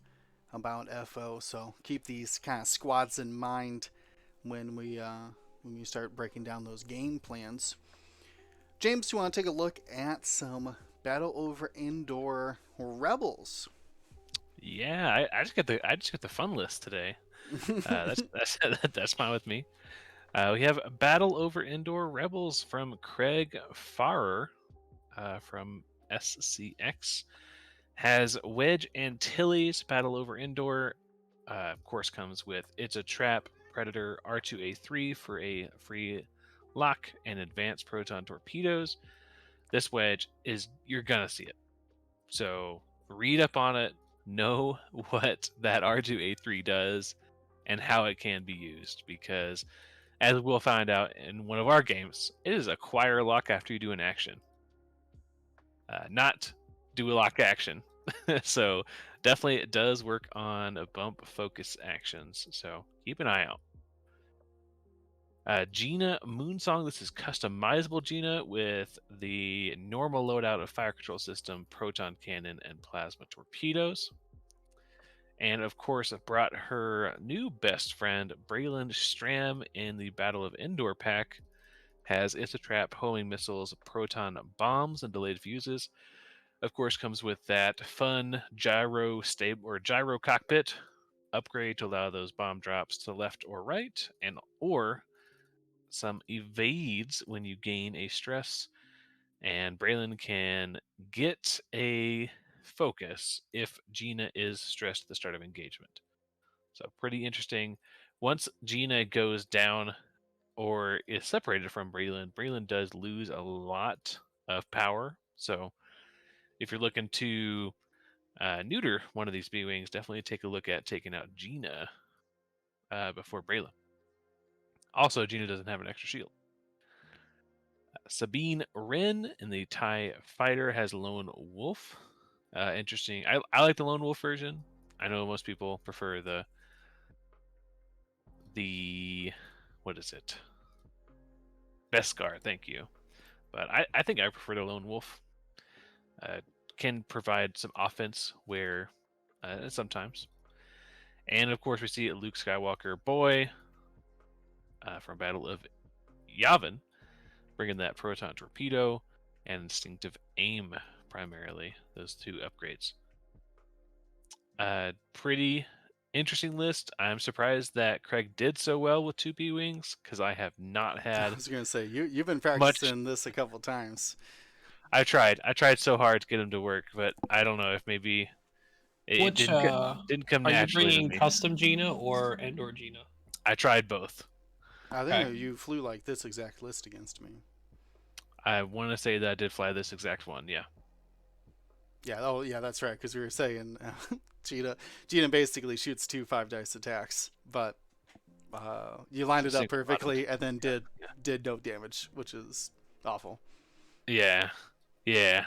about FO, so keep these kind of squads in mind when we start breaking down those game plans. James, you want to take a look at some Battle Over Indoor Rebels? Yeah, I just got the fun list today. That's fine with me. We have Battle Over Indoor Rebels from Craig Farrer from SCX. Has Wedge Antilles. Battle Over Indoor, of course, comes with It's a Trap, Predator, R2A3 for a free lock and advanced proton torpedoes. This wedge you're gonna see it. So read up on it, know what that R2A3 does, and how it can be used, because as we'll find out in one of our games, it is acquire lock after you do an action. Not do a lock action. So definitely it does work on a bump focus actions. So keep an eye out. Gina Moonsong. This is customizable Gina with the normal loadout of fire control system, proton cannon, and plasma torpedoes. And of course, I've brought her new best friend, Braylon Stram, in the Battle of Indoor pack. Has It's a Trap, homing missiles, proton bombs, and delayed fuses. Of course, comes with that fun gyro cockpit upgrade to allow those bomb drops to left or right, or some evades when you gain a stress. And Braylon can get a focus if Gina is stressed at the start of engagement. So pretty interesting. Once Gina goes down or is separated from Braylon does lose a lot of power. So if you're looking to neuter one of these B-Wings, definitely take a look at taking out Gina before Braylon. Also, Gina doesn't have an extra shield. Sabine Wren in the TIE Fighter has Lone Wolf. Interesting. I like the Lone Wolf version. I know most people prefer the what is it? Beskar, thank you. But I think I prefer the Lone Wolf. Can provide some offense where sometimes. And of course, we see Luke Skywalker boy from Battle of Yavin, bringing that proton torpedo and instinctive aim primarily, those two upgrades. Pretty interesting list. I'm surprised that Craig did so well with 2 B-Wings, because I have not had. I was going to say, you've been practicing this a couple times. I tried so hard to get him to work, but I don't know if maybe it didn't come naturally. Are you bringing custom Gina or Endor Gina? I tried both. I think you flew like this exact list against me. I want to say that I did fly this exact one. Yeah. Yeah. Oh, yeah. That's right. Because we were saying Gina basically shoots 2 5-dice attacks, but you lined it up perfectly and then did no damage, which is awful. Yeah. Yeah.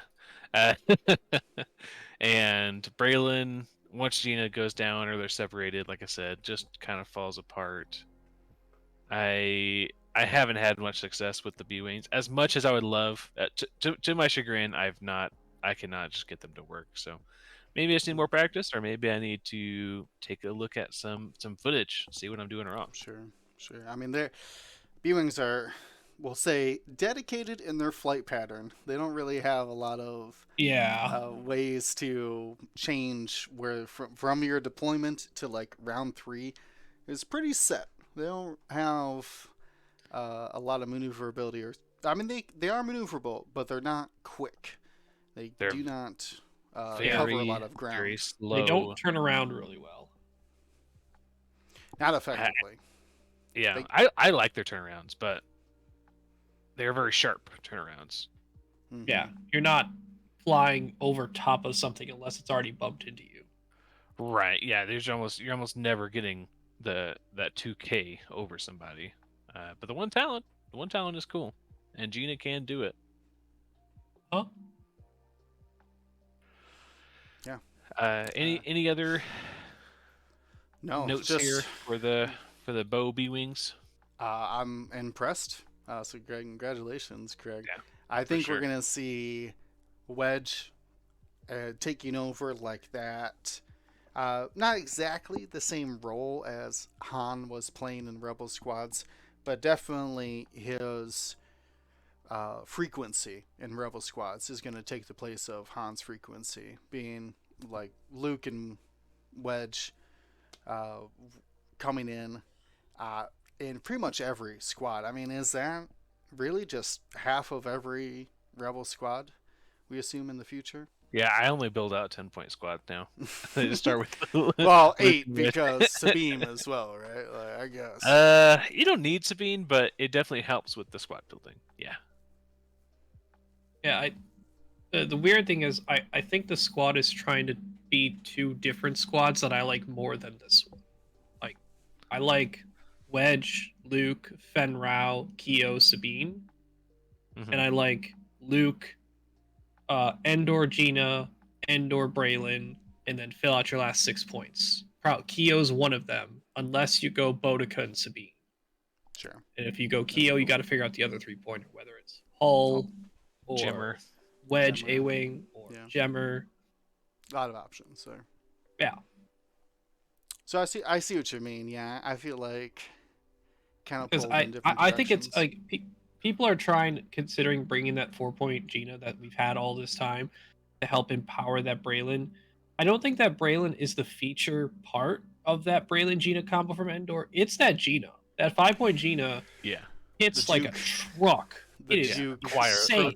And Braylon, once Gina goes down or they're separated, like I said, just kind of falls apart. I haven't had much success with the B-Wings. As much as I would love, to my chagrin, I cannot just get them to work. So maybe I just need more practice, or maybe I need to take a look at some footage, see what I'm doing wrong. Sure. I mean, B-Wings are, we'll say, dedicated in their flight pattern. They don't really have a lot of ways to change where from your deployment to like round 3 is pretty set. They don't have a lot of maneuverability. I mean, they are maneuverable, but they're not quick. They're do not cover a lot of ground. Very slow. They don't turn around really well. Not effectively. Yeah, I like their turnarounds, but they're very sharp turnarounds. Mm-hmm. Yeah, you're not flying over top of something unless it's already bumped into you. Right. Yeah, you're almost never getting that 2K over somebody. But the one talent is cool, and Gina can do it. Huh? Yeah. Any other notes just here for the Bow B-Wings? I'm impressed. So Greg, congratulations, Craig. Yeah, I think we're gonna see Wedge taking over like that. Not exactly the same role as Han was playing in Rebel Squads, but definitely his frequency in Rebel Squads is going to take the place of Han's frequency, being like Luke and Wedge coming in pretty much every squad. I mean, is that really just half of every Rebel squad we assume in the future? Yeah, I only build out 10-point squads now. They just start with 8 because Sabine as well, right? Like, I guess. You don't need Sabine, but it definitely helps with the squad building. Yeah. Yeah, the weird thing is I think the squad is trying to be 2 different squads that I like more than this one. Like, I like Wedge, Luke, Fen Rao, Keo, Sabine. Mm-hmm. And I like Luke, Endor, Gina, Endor, Braylon, and then fill out your last 6 points. Keo's one of them, unless you go Boudica and Sabine. Sure. And if you go Keo, you got to figure out the other 3-pointer, whether it's Hull or Jemmer. Wedge, A-Wing, or Jemmer. A lot of options there. Yeah. So I see what you mean. Yeah, I feel like kind of pulled in different I think it's like people are considering bringing that 4-point Gina that we've had all this time to help empower that Braylon. I don't think that Braylon is the feature part of that Braylon Gina combo from Endor. It's that Gina. That 5-point Gina hits like a truck. It is insane.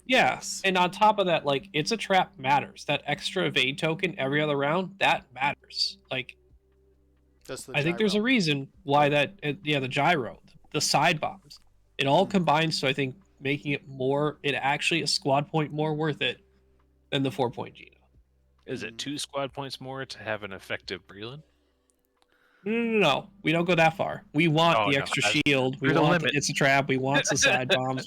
Yes. And on top of that, like, it's a trap matters. That extra evade token every other round, that matters. Like, I think there's a reason why the gyro, the side bombs, it all combines to, I think, making it actually a squad point more worth it than the 4-point Gina. Is it 2 squad points more to have an effective Braylon? No, we don't go that far. We want the extra shield. We want it's a trap. We want the side bombs.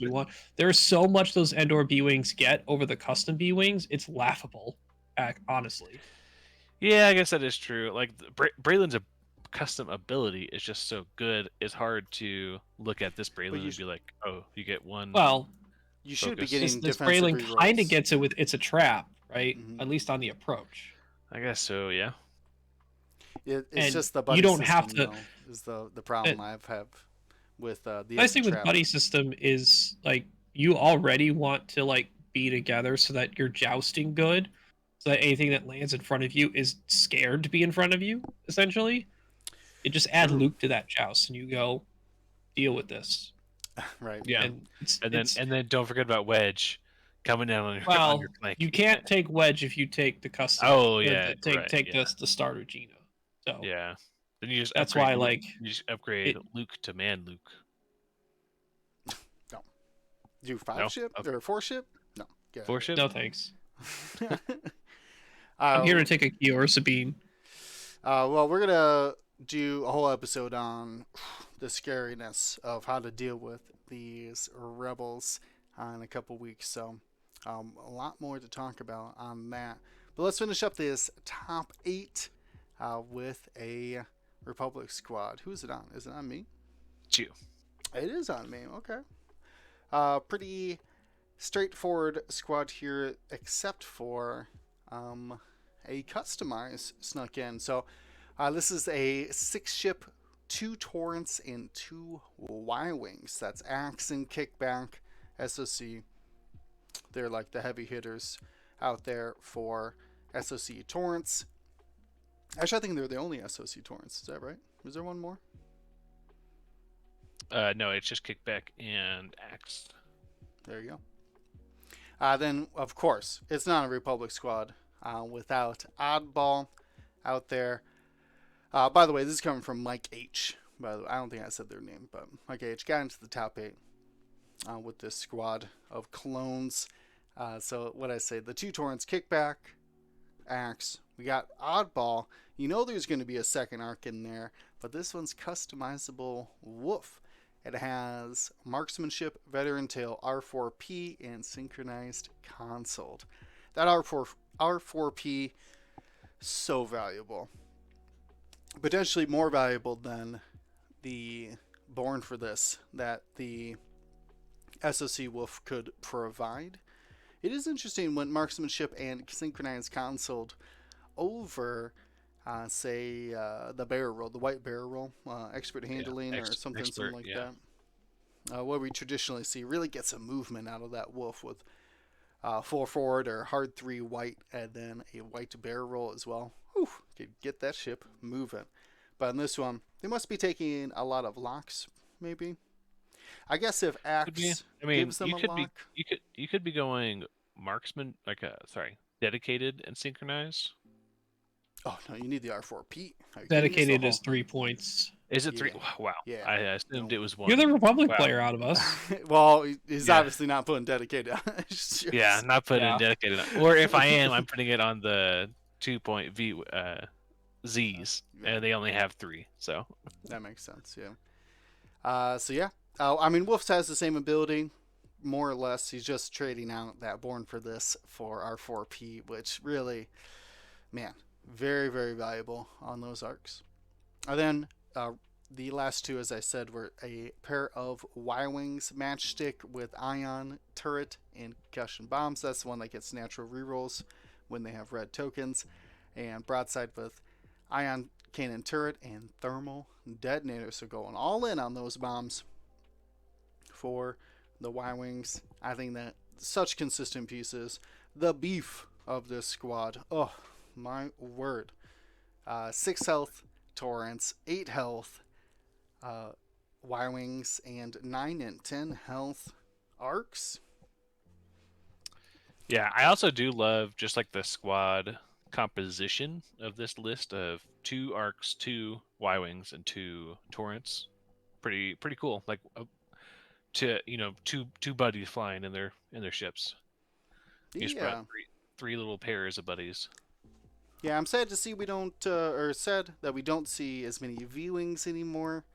There's so much those Endor B-Wings get over the custom B-Wings. It's laughable, honestly. Yeah, I guess that is true. Like, Braylon's a custom ability is just so good. It's hard to look at this Braylon and be like, oh, you get one. Well, you should be getting this Braylon kind of gets it with it's a trap, right? Mm-hmm. At least on the approach. I guess so. Yeah. It's just the buddy system, have to. Is the problem I've had with the nice thing with buddy system is like you already want to like be together so that you're jousting good, so that anything that lands in front of you is scared to be in front of you. Essentially, you just add Luke to that joust and you go deal with this. Right. Yeah. And then don't forget about Wedge coming down on your flank. You can't take Wedge if you take the custom. Oh yeah. Take the starter Gina. So yeah, Then you just That's upgrade why, Luke, you just upgrade it- Luke to man Luke. No. Do 5 No? ship Okay. or 4 ship? No. Get 4 ship? no thanks. out of here. I'm here to take a key or Sabine. Well, we're gonna do a whole episode on the scariness of how to deal with these rebels in a couple weeks. So, a lot more to talk about on that. But let's finish up this top 8 with a Republic squad. Who's it on? Is it on me? It's you. It is on me. Okay. Pretty straightforward squad here, except for a customize snuck in. So this is a 6-ship, 2 Torrents, and 2 Y-Wings. That's Axe and Kickback, SOC. They're like the heavy hitters out there for SOC Torrents. Actually, I think they're the only SOC Torrents. Is that right? Is there one more? No, it's just Kickback and Axe. There you go. Then, of course, it's not a Republic squad without Oddball out there. By the way, this is coming from Mike H. By the way, I don't think I said their name, but Mike H got into the top 8 with this squad of clones. So what I say, the 2 Torrents, Kickback, Axe. We got Oddball. You know there's going to be a second arc in there, but this one's customizable Wolf. It has Marksmanship, Veteran Tail, R4P, and Synchronized Console. That R4P, so valuable. Potentially more valuable than the Born for this that the SOC Wolf could provide. It is interesting when Marksmanship and Synchronized Console over, say, the barrel roll, the white barrel roll, expert handling, or something like that. What we traditionally see really gets some movement out of that wolf with full forward or hard 3 white, and then a white barrel roll as well. Whew, could get that ship moving. But in this one, they must be taking a lot of locks, maybe. I guess if Axe gives them a lock, you could be going marksman, dedicated and synchronized. Oh no, you need the R4P. Dedicated is 3 points. Is it 3? Yeah. Wow. Yeah. I assumed it was 1. You're the Republic player out of us. Well, he's obviously not putting dedicated on his Yeah, not putting it dedicated on. Or if I am, I'm putting it on the 2.V Z's, and they only have 3, so that makes sense. Yeah. So yeah, I mean, Wolf has the same ability, more or less. He's just trading out that Born for this for R4P, which really, man, very, very valuable on those arcs. And then the last 2, as I said, were a pair of Y-Wings matchstick with ion turret and concussion bombs. That's the one that gets natural rerolls when they have red tokens. And broadside with ion cannon turret and thermal detonator. So going all in on those bombs for the Y-Wings. I think that such consistent pieces. The beef of this squad. Oh, my word. 6 health Torrents, 8 health Y-Wings, and 9 and 10 health arcs. Yeah, I also do love just like the squad composition of this list of 2 arcs, 2 Y-Wings, and 2 Torrents. Pretty cool. Like two buddies flying in their ships. You just brought 3 little pairs of buddies. Yeah, I'm sad to see we don't, or sad that we don't see as many V-Wings anymore.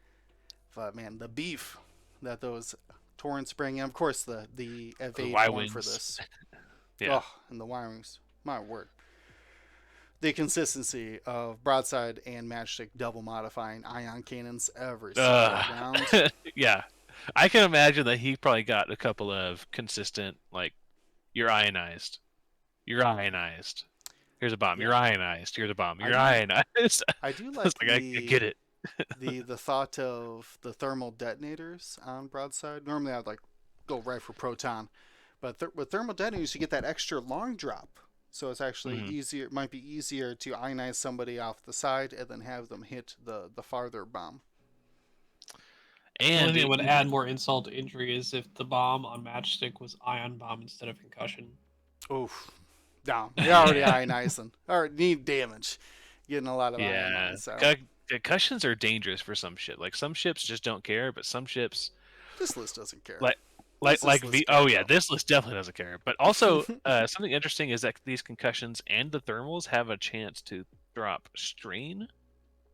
But man, the beef that those Torrents bring in. Of course, the evade one for this. Yeah. Oh, and the Y-Wings. My word. The consistency of broadside and matchstick double modifying ion cannons every single round. Yeah. I can imagine that he probably got a couple of consistent, like, you're ionized. You're ionized. Here's a bomb. You're ionized. Here's a bomb. You're ionized. I do like I get it. the thought of the thermal detonators on broadside. Normally I'd like go right for proton, but with thermal detonators you get that extra long drop. So it's actually easier. It might be easier to ionize somebody off the side and then have them hit the farther bomb. And the only thing that would add more insult to injury is if the bomb on matchstick was ion bomb instead of concussion. Oof. No, you're already ionizing. Or need damage. Getting a lot of ion. So. concussions are dangerous for some ship. Like some ships just don't care, but some ships This list doesn't care. like What's this list care about? this list definitely doesn't care. But also something interesting is that these concussions and the thermals have a chance to drop strain,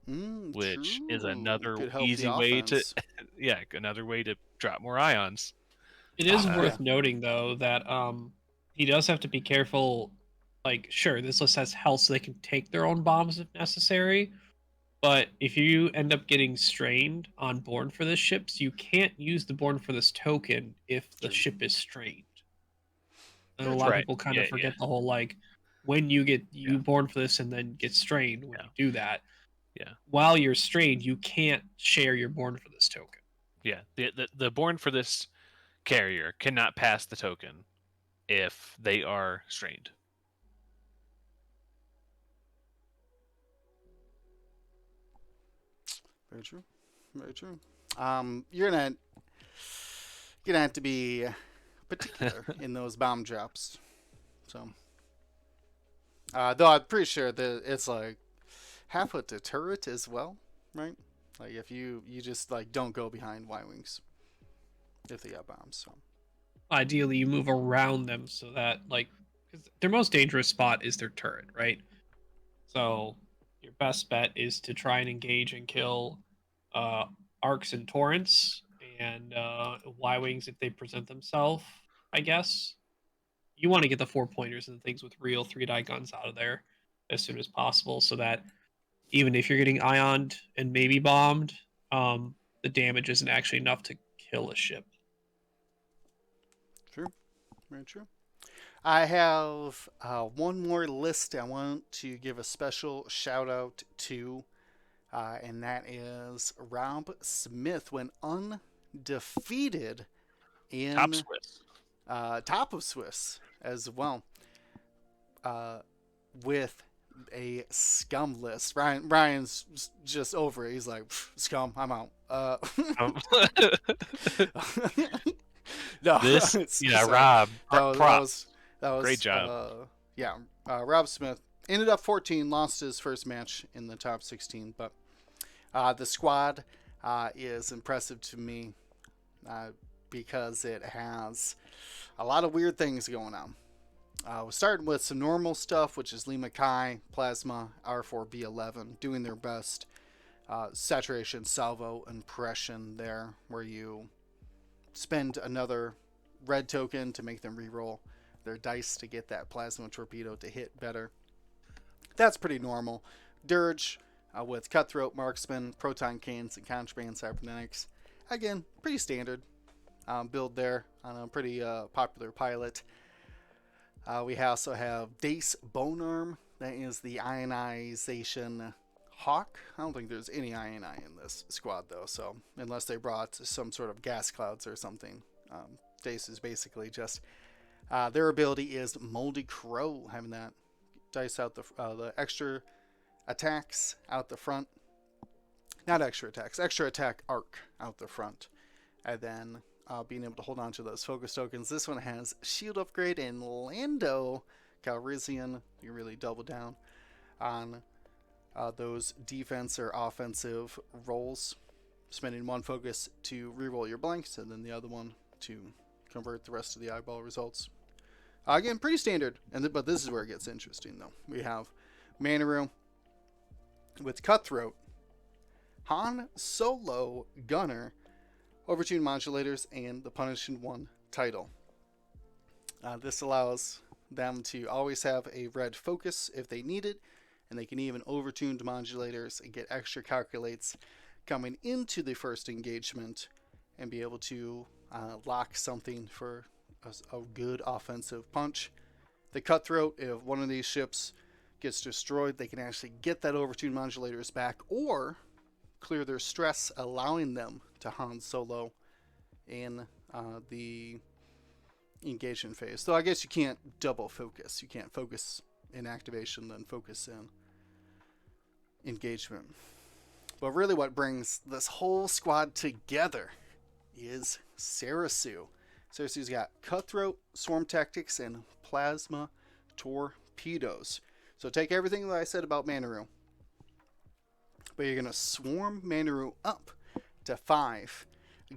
which is True. another Could help easy the way to offense. another way to drop more ions. It is Yeah. worth noting though that he does have to be careful. Like, sure, this list has health, so they can take their own bombs if necessary. But if you end up getting strained on Born for this ships, you can't use the Born for this token if the True. ship is strained. And a Very lot of Right. people kind of Yeah, forget the whole like when you get Yeah. Born for this and then get strained when Yeah. you do that. Yeah. While you're strained, you can't share your Born for this token. Yeah. The Born for this carrier cannot pass the token if they are strained. Very true. Very true. You're gonna have to be particular in those bomb drops. So, though I'm pretty sure that it's like half a deterrent as well, right? Like if you just like don't go behind Y wings if they got bombs. So Ideally, you move around them so that like because their most dangerous spot is their turret, right? So your best bet is to try and engage and kill uh, arcs and torrents and Y wings if they present themselves. I guess you want to get the 4-pointers and things with real 3-die guns out of there as soon as possible, so that even if you're getting ioned and maybe bombed, the damage isn't actually enough to kill a ship. true. Very true. I have one more list I want to give a special shout out to, and that is Rob Smith went undefeated in Top Swiss. top of Swiss as well, with a scum list. Ryan's just over it. He's like, scum, I'm out. No, This, sorry. Rob, That props. was Great job. Yeah, Rob Smith ended up 14, lost his first match in the top 16, but the squad is impressive to me because it has a lot of weird things going on. We're starting with some normal stuff, which is Lima Kai, Plasma, R4B11, doing their best. Saturation, Salvo, Impression there, where you spend another red token to make them reroll their dice to get that Plasma Torpedo to hit better. That's pretty normal. Dirge with Cutthroat, Marksman, Proton Cannons, and Contraband Cybernetics. Again, pretty standard build there on a pretty popular pilot. We also have Dace Bonearm. That is the ionization Hawk. I don't think there's any INI in this squad though, so unless they brought some sort of gas clouds or something, Dace is basically just their ability is Moldy Crow, having that dice out the extra attacks out the front. Not extra attacks, extra attack arc out the front, and then being able to hold on to those focus tokens. This one has shield upgrade and Lando Calrissian. You really double down on those defense or offensive rolls, spending one focus to reroll your blanks and then the other one to convert the rest of the eyeball results. Again, pretty standard, but this is where it gets interesting though. We have Manaru with Cutthroat, Han Solo Gunner, Overtune Modulators, and the Punishing One title. This allows them to always have a red focus if they need it, and they can even overtune modulators and get extra calculates coming into the first engagement and be able to lock something for a good offensive punch. The Cutthroat, if one of these ships gets destroyed, they can actually get that overtune modulators back or clear their stress, allowing them to Han Solo in the engagement phase. So I guess you can't double focus. You can't focus in activation, then focus in engagement. But really what brings this whole squad together is Sarasu. Sarasu's got Cutthroat, Swarm Tactics, and Plasma Torpedoes. So take everything that I said about Manaru, but you're going to swarm Manaru up to 5.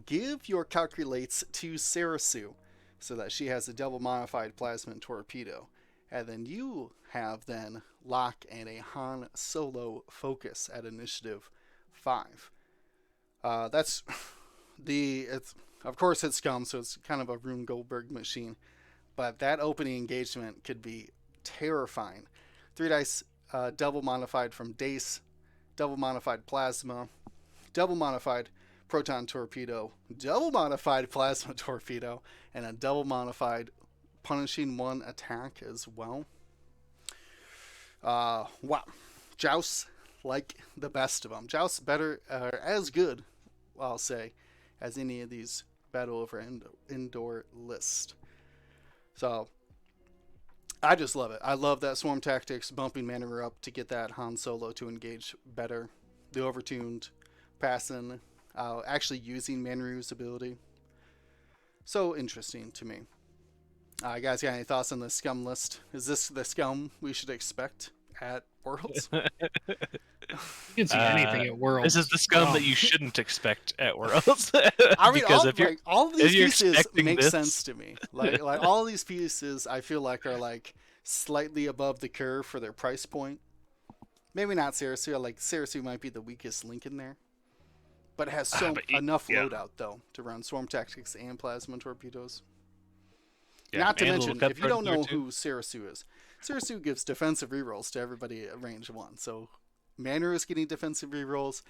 Give your calculates to Sarasu so that she has a double modified plasma and torpedo. And then you have then Locke and a Han Solo focus at initiative 5. That's of course it's Scum, so it's kind of a Rune Goldberg machine. But that opening engagement could be terrifying. 3 dice, double modified from Dace, double modified plasma, double modified proton torpedo, double modified plasma torpedo, and a double modified punishing 1 attack as well. Wow. Joust like the best of them. Joust better, as good, I'll say, as any of these Battle Over Indoor list. So, I just love it. I love that swarm tactics, bumping Manaru up to get that Han Solo to engage better. The overtuned passing, actually using Manaru's ability. So interesting to me. Guys, got any thoughts on the Scum list? Is this the Scum we should expect at Worlds? You can see anything at Worlds. This is the Scum that you shouldn't expect at Worlds. I mean, because all of these pieces make this... sense to me. Like all of these pieces, I feel like are like slightly above the curve for their price point. Maybe not Sarasu. Like Sarasu might be the weakest link in there, but it has enough loadout though to run swarm tactics and plasma torpedoes. Yeah, not to mention, if you don't know who Sarasu is, Sarasu gives defensive rerolls to everybody at range 1. So Manaru is getting defensive rerolls.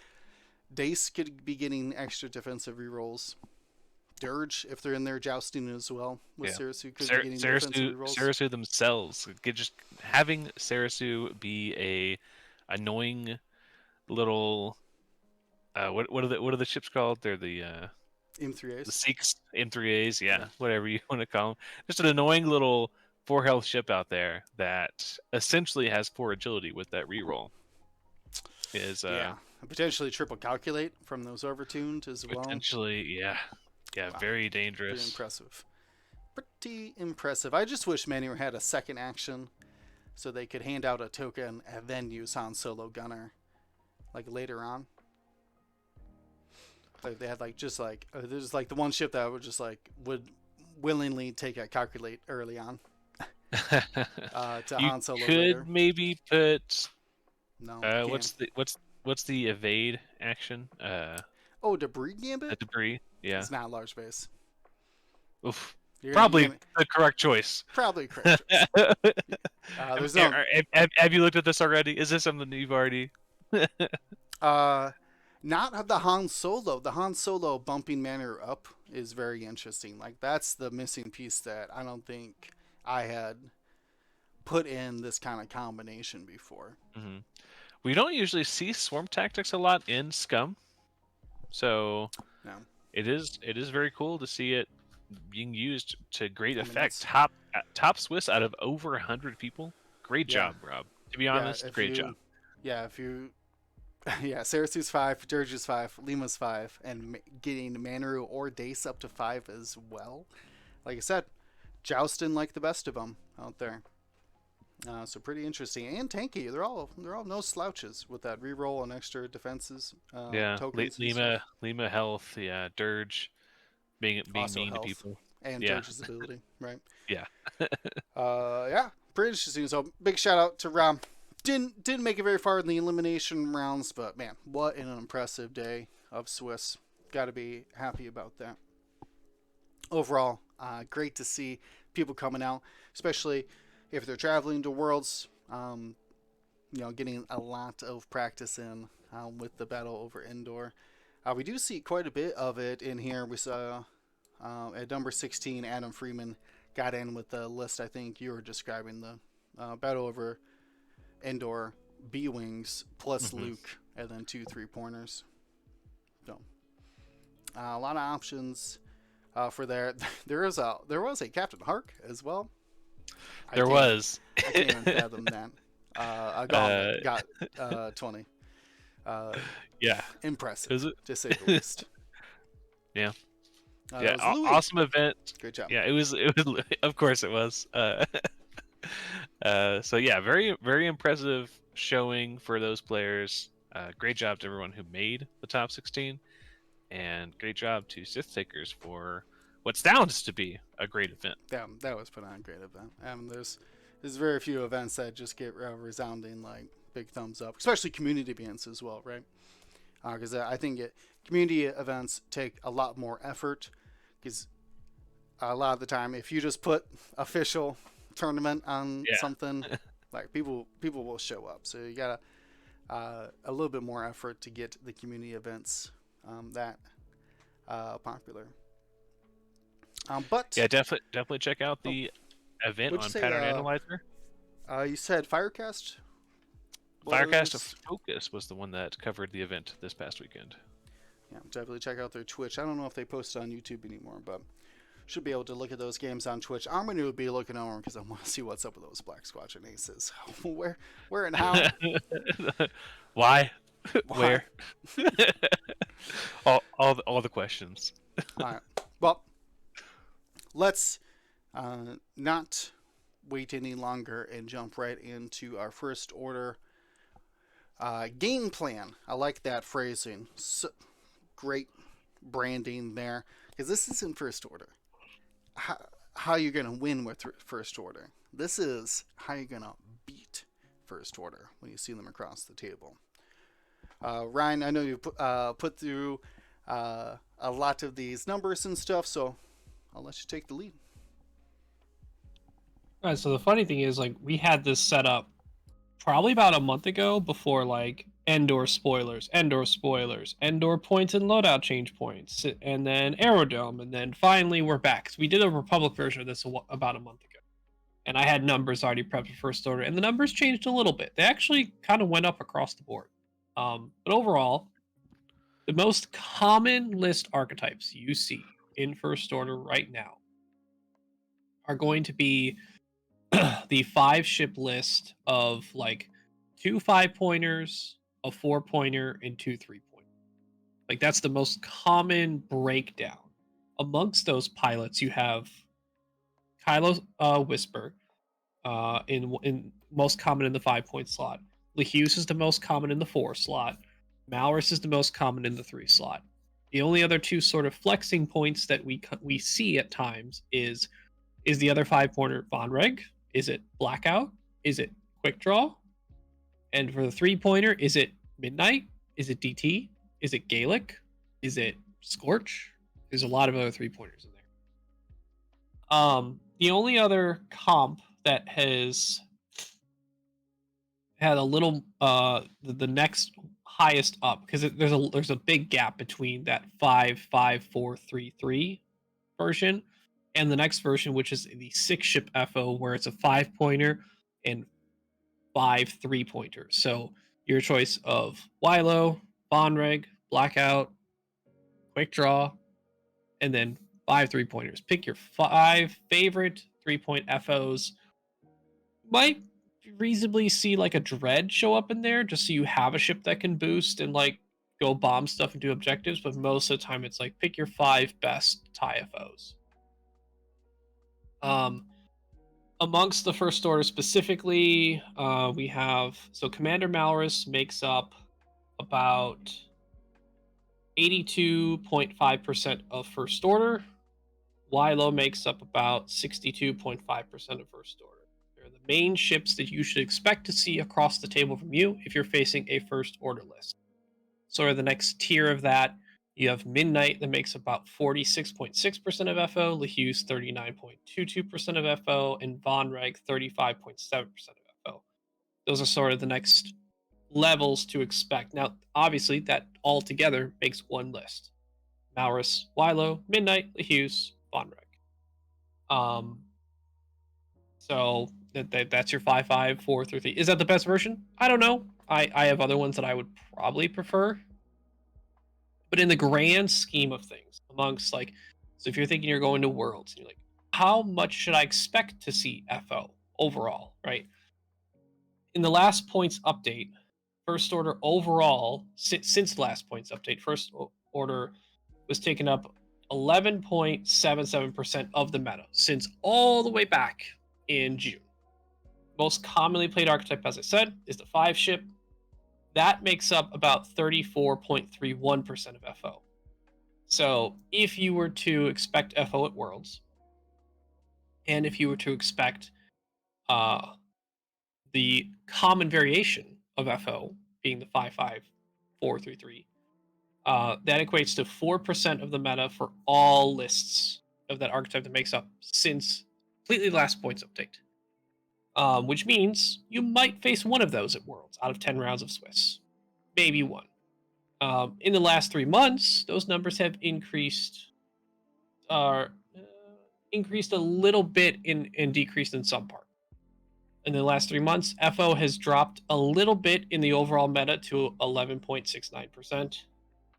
Dace could be getting extra defensive rerolls. Dirge, if they're in there jousting as well with Sarasu, could be getting defensive rerolls. Sarasu themselves, just having Sarasu be a annoying little what are the ships called? They're the M3As. The Seeks M3As, yeah, whatever you want to call them. Just an annoying little 4 health ship out there that essentially has 4 agility with that reroll. Potentially triple calculate from those overtuned as well. Potentially, wow. Very dangerous. Pretty impressive. I just wish Manaru had a second action so they could hand out a token and then use Han Solo Gunner like later on. Like they had there's like the one ship that would willingly take a calculate early on to Han Solo could later. Maybe put what's the evade action? Debris gambit. A debris, yeah. It's not large base. Oof. Probably the correct choice. Probably correct choice. Have you looked at this already? Is this something you've already? Not the Han Solo. The Han Solo bumping Manaru up is very interesting. Like that's the missing piece that I don't think I had put in this kind of combination before. Mm-hmm. We don't usually see swarm tactics a lot in Scum, so it is very cool to see it being used to great effect. Top Swiss out of over 100 people. Great job, Rob. To be honest, great job. Yeah, if you. Yeah, Sarasu's 5, Dirge's 5, Lima's 5, and getting Manaru or Dace up to 5 as well. Like I said, jousting like the best of them out there. So pretty interesting and tanky. They're all no slouches with that reroll and extra defenses. Tokens Lima health. Yeah, Dirge being mean to people. And Dirge's ability, right? Yeah. Pretty interesting. So big shout out to Rom. Didn't make it very far in the elimination rounds, but man, what an impressive day of Swiss. Got to be happy about that. Overall, great to see people coming out, especially if they're traveling to Worlds. Getting a lot of practice in with the Battle Over Indoor. We do see quite a bit of it in here. We saw at number 16, Adam Freeman got in with the list. I think you were describing the Battle Over Indoor B-Wings plus Luke and then 2 3-pointers. So a lot of options for there. There was a Captain Hark as well. I can't even fathom that. Got 20. Impressive to say the least. Yeah. Awesome event. Great job. Yeah, it was of course it was. So yeah, very very impressive showing for those players. Great job to everyone who made the top 16, and great job to Sith Takers for what sounds to be a great event. That was put on a great event. There's very few events that just get resounding like big thumbs up, especially community events as well, right? Because I think community events take a lot more effort. Because a lot of the time, if you just put official tournament on something, like people will show up. So you gotta a little bit more effort to get the community events that popular. But yeah, definitely check out the event on Pattern Analyzer. You said Firecast. Firecast of Focus was the one that covered the event this past weekend. Yeah, definitely check out their Twitch. I don't know if they post on YouTube anymore, but should be able to look at those games on Twitch. I'm going to be looking over them because I want to see what's up with those Black Squadron aces. Where and how? Why? Where? all the questions. All right. Well, let's not wait any longer and jump right into our first order game plan. I like that phrasing. So, great branding there, because this isn't first order. How you're going to win with first order. This is how you're going to beat first order when you see them across the table. Ryan, I know you put through a lot of these numbers and stuff, so I'll let you take the lead. All right, so the funny thing is, like, we had this set up probably about a month ago before, like, Endor spoilers, Endor points and loadout change points, and then Aerodome, and then finally we're back. So we did a Republic version of this about a month ago, and I had numbers already prepped for first order, and the numbers changed a little bit. They actually kind of went up across the board. But overall, the most common list archetypes you see in first order right now are going to be the 5-ship list of like 2 5-pointers, a 4-pointer, and 2 3-pointers. Like, that's the most common breakdown. Amongst those pilots, you have Kylo Whisper, in most common in the 5-point slot. Lehuse is the most common in the 4 slot. Malrus is the most common in the 3 slot. The only other two sort of flexing points that we see at times is the other 5-pointer Vonreg? Is it Blackout? Is it Quick Draw? And for the 3-pointer, is it Midnight? Is it DT? Is it Gaelic? Is it Scorch? There's a lot of other 3-pointers in there. The only other comp that has had a little the next highest up, because there's a big gap between that 5-5-4-3-3 version and the next version, which is the 6-ship FO, where it's a 5-pointer and 5 3-pointers. So your choice of Wilo, Vonreg, Blackout, Quick Draw, and then 5 3-pointers. Pick your 5 favorite 3-point FOs. Might reasonably see like a Dread show up in there, just so you have a ship that can boost and like go bomb stuff and do objectives, but most of the time it's like pick your 5 best TIE FOs. Amongst the first order specifically, we have, so Commander Malrus makes up about 82.5% of first order. Wilo makes up about 62.5% of first order. They're the main ships that you should expect to see across the table from you if you're facing a first order list. Sort of the next tier of that, you have Midnight that makes about 46.6% of FO, Lehuse 39.22% of FO, and Vonreg 35.7% of FO. Those are sort of the next levels to expect. Now, obviously, that all together makes one list. Malrus, Wilo, Midnight, Lehuse, Vonreg. So that's your 5-5-4-3. Is that the best version? I don't know. I have other ones that I would probably prefer. But in the grand scheme of things, amongst like, so if you're thinking you're going to Worlds, and you're like, how much should I expect to see FO overall, right? In the last points update, first order overall, since the last points update, first order was taken up 11.77% of the meta since all the way back in June. Most commonly played archetype, as I said, is the 5-ship. that makes up about 34.31% of FO. So if you were to expect FO at Worlds, and if you were to expect the common variation of FO being the 55433, that equates to 4% of the meta for all lists of that archetype that makes up since completely last points update. Which means you might face one of those at Worlds out of 10 rounds of Swiss. Maybe one. In the last 3 months, those numbers have increased increased a little bit and decreased in some part. In the last 3 months, FO has dropped a little bit in the overall meta to 11.69%.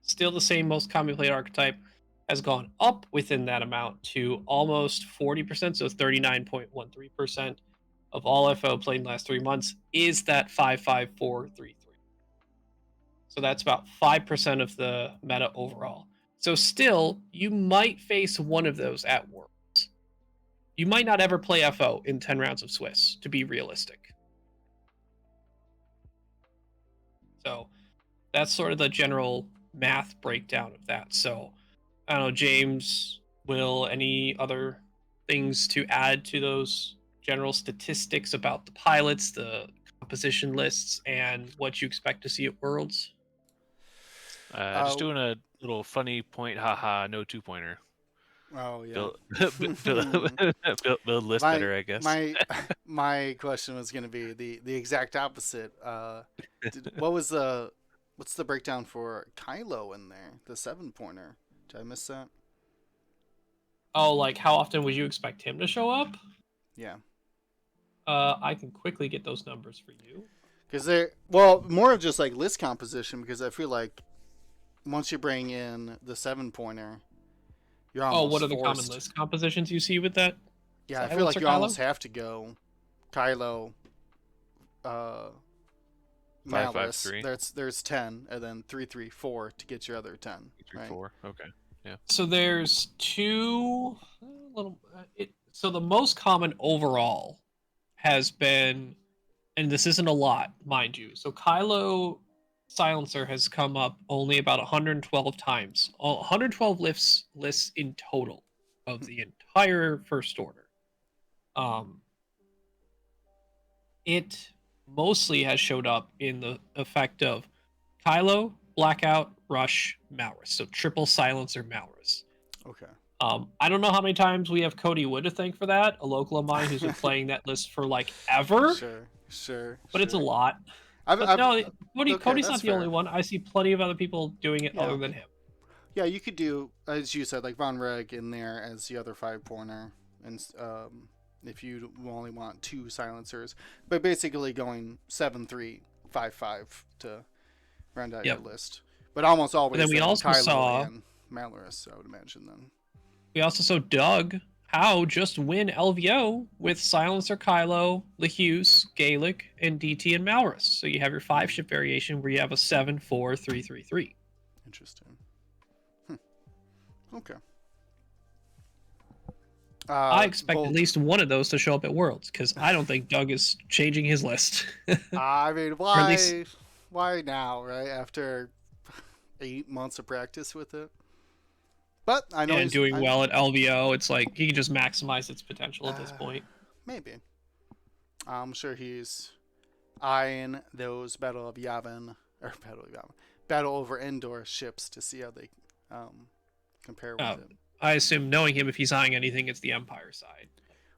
Still the same most commonly played archetype, has gone up within that amount to almost 40%, so 39.13% of all FO played in the last 3 months is that 55433. So that's about 5% of the meta overall. So still, you might face one of those at Worlds. You might not ever play FO in 10 rounds of Swiss, to be realistic. So that's sort of the general math breakdown of that. So I don't know, James, Will, any other things to add to those general statistics about the pilots, the composition lists, and what you expect to see at Worlds? Just doing a little funny point, haha, no 2-pointer. Oh yeah. Build list better, I guess. My question was going to be the exact opposite. What's the breakdown for Kylo in there? The 7-pointer. Did I miss that? Oh, like how often would you expect him to show up? Yeah. I can quickly get those numbers for you. Because more of just like list composition. Because I feel like once you bring in the 7-pointer, you're almost what are the forced. common list compositions you see with that? Yeah, I feel like you almost have to go Kylo, Malice. 553. There's 10, and then 334 to get your other 10. 334. Right? Okay. Yeah. So there's so the most common overall has been, and this isn't a lot, mind you. So Kylo Silencer has come up only about 112 times. 112 lists in total of the entire First Order. It mostly has showed up in the effect of Kylo, Blackout, Rush, Malrus. So triple Silencer Malrus. Okay. I don't know how many times we have Cody Wood to thank for that, a local of mine who's been playing that list for like ever. Sure. But it's a lot. Cody's not the only one. I see plenty of other people doing it other than him. Yeah, you could do, as you said, like Von Reg in there as the other 5-pointer, and if you only want 2 silencers, but basically going 7-3-5-5 to round out your list. But almost always. But then we also Kylo saw and Malrus, I would imagine then. We also saw Doug Howe just win LVO with Silencer Kylo, Lehuse, Gaelic, and DT and Malrus. So you have your 5-ship variation where you have a 7-4-3-3-3. Interesting. Okay. I expect at least one of those to show up at Worlds because I don't think Doug is changing his list. I mean, why now, right? After 8 months of practice with it? But I know he's doing well at LVO. It's like he can just maximize its potential at this point. Maybe. I'm sure he's eyeing those Battle over Endor ships to see how they compare with it. I assume, knowing him, if he's eyeing anything, it's the Empire side.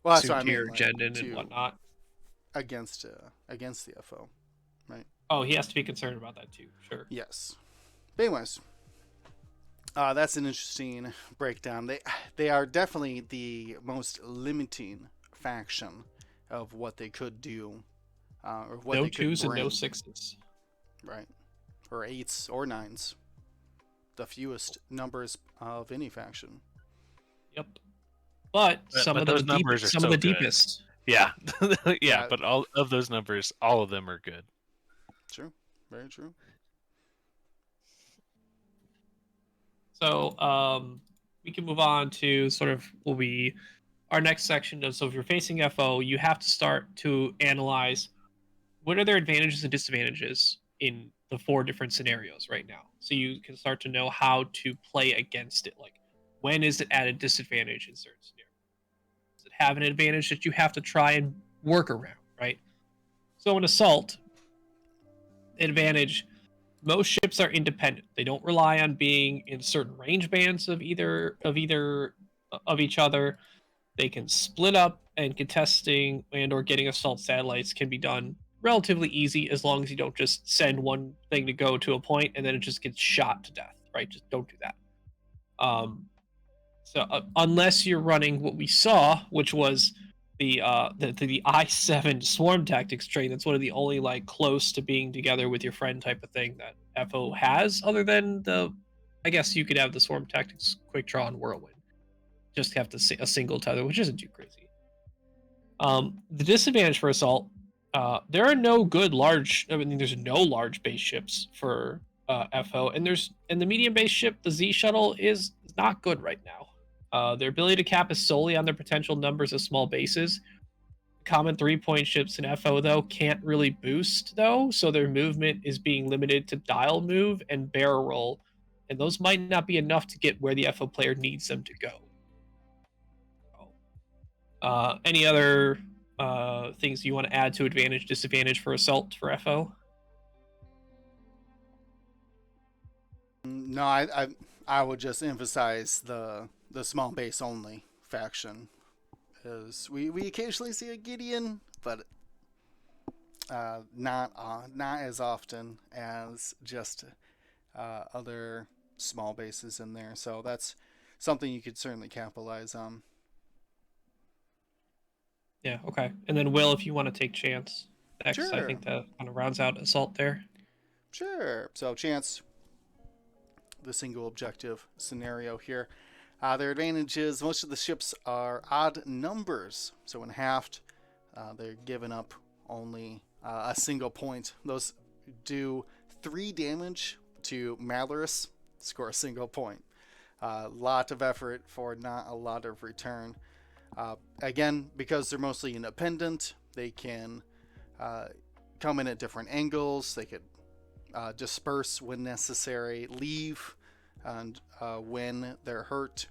Well, that's what I mean. Jendon and whatnot. Against the FO, right? Oh, he has to be concerned about that too. Sure. Yes. But anyways. That's an interesting breakdown. They are definitely the most limiting faction of what they could do, or what no they could 2s bring. and no 6s, right? Or 8s or 9s, the fewest numbers of any faction. Yep, but some of those numbers are some of the deepest. Yeah, yeah. But all of those numbers, all of them are good. True, very true. So we can move on to sort of our next section. So if you're facing FO, you have to start to analyze what are their advantages and disadvantages in the 4 different scenarios right now. So you can start to know how to play against it. Like, when is it at a disadvantage in certain scenarios? Does it have an advantage that you have to try and work around, right? So in Assault, advantage, most ships are independent. They don't rely on being in certain range bands of each other. They can split up, and contesting and or getting assault satellites can be done relatively easy as long as you don't just send one thing to go to a point and then it just gets shot to death, right? Just don't do that. Unless you're running what we saw, which was the I7 swarm tactics train, that's one of the only like close to being together with your friend type of thing that FO has, other than I guess you could have the swarm tactics quick draw and whirlwind. Just have to a single tether, which isn't too crazy. The disadvantage for assault, there are no good large. I mean, there's no large base ships for FO, and the medium base ship, the Z shuttle, is not good right now. Their ability to cap is solely on their potential numbers of small bases. Common 3-point ships in FO though can't really boost though, so their movement is being limited to dial move and barrel roll, and those might not be enough to get where the FO player needs them to go. Any other things you want to add to advantage, disadvantage for assault for FO? No, I would just emphasize the small base only faction, because we occasionally see a Gideon, but not as often as just other small bases in there. So that's something you could certainly capitalize on. Yeah, okay. And then Will, if you want to take chance next, I Sure. think that kind of rounds out assault there. Sure. So chance, the single objective scenario here. Their advantage is most of the ships are odd numbers. So when halved, they're given up only a single point. Those do 3 damage to Malorus, score a single point. Lot of effort for not a lot of return. Again, because they're mostly independent, they can come in at different angles. They could disperse when necessary, leave and when they're hurt.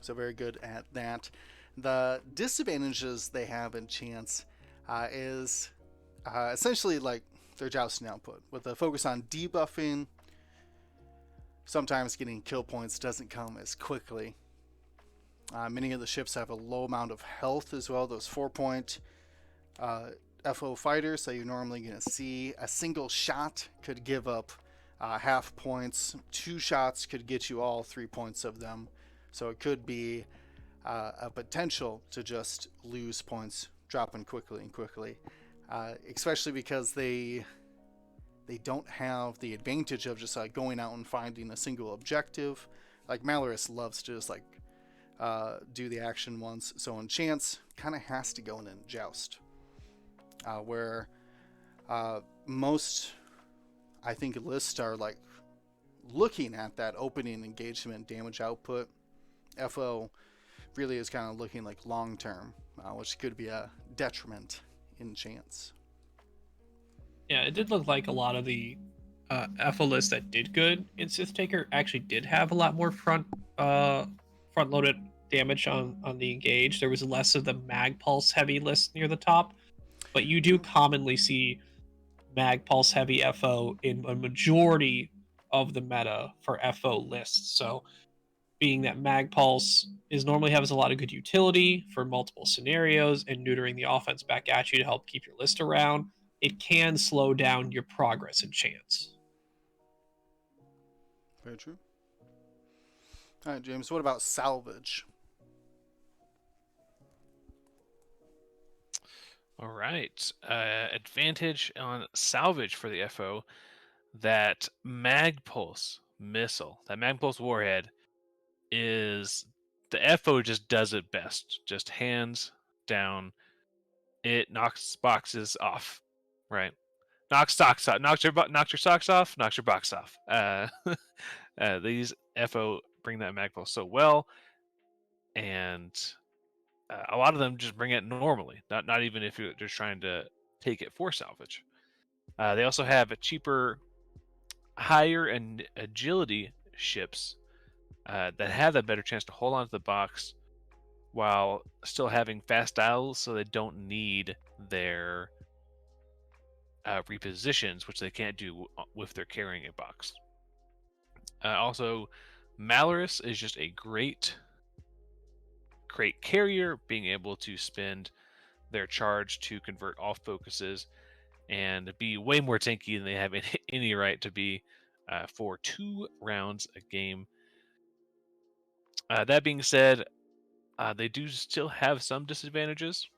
So very good at that. The disadvantages they have in chance is essentially like their jousting output. With a focus on debuffing, sometimes getting kill points doesn't come as quickly. Many of the ships have a low amount of health as well. Those 4-point FO fighters that you're normally going to see, a single shot could give up half points. 2 shots could get you all 3 points of them. So it could be a potential to just lose points dropping quickly and quickly, especially because they don't have the advantage of just like going out and finding a single objective. Like Malorus loves to just like do the action once. So in chance, kind of has to go in and joust. Where most, I think, lists are like looking at that opening engagement damage output. FO really is kind of looking like long term, which could be a detriment in chance. Yeah, it did look like a lot of the FO lists that did good in Sith Taker actually did have a lot more front loaded damage on the engage. There was less of the mag pulse heavy list near the top, but you do commonly see mag pulse heavy FO in a majority of the meta for FO lists. So being that mag pulse is normally has a lot of good utility for multiple scenarios and neutering the offense back at you to help keep your list around, it can slow down your progress and chance. Very true. All right, James, what about salvage? All right. Advantage on salvage for the FO. That mag pulse missile, that mag pulse warhead, is the FO just does it best. Just hands down, it knocks boxes off, right? Knocks socks off. Knocks your socks off. Knocks your box off. These FO bring that mag pulse so well, and a lot of them just bring it normally. Not even if you're just trying to take it for salvage. They also have a cheaper, higher and agility ships that have that better chance to hold on to the box while still having fast dials, so they don't need their repositions, which they can't do with their carrying a box. Also, Malorus is just a great carrier, being able to spend their charge to convert off focuses and be way more tanky than they have any right to be for 2 rounds a game. That being said, they do still have some disadvantages.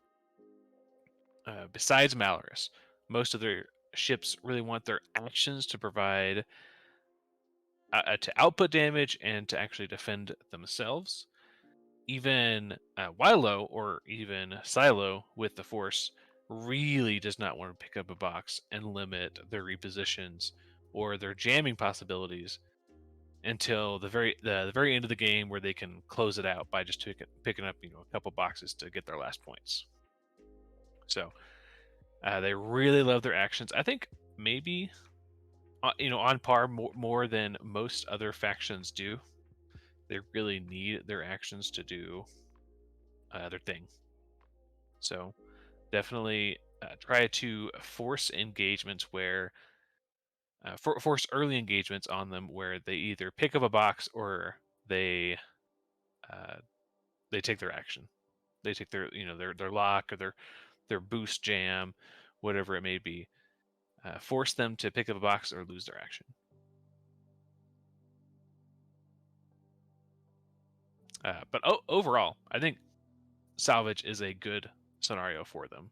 Besides Malorus, most of their ships really want their actions to provide to output damage and to actually defend themselves. Even Wilo or even Silo with the Force really does not want to pick up a box and limit their repositions or their jamming possibilities until the very end of the game, where they can close it out by just picking up a couple boxes to get their last points. So they really love their actions. I think maybe on par more than most other factions do. They really need their actions to do their thing. So definitely try to force engagements where force early engagements on them where they either pick up a box or they take their action. They take their their lock or their boost jam, whatever it may be. Force them to pick up a box or lose their action. But overall, I think salvage is a good scenario for them.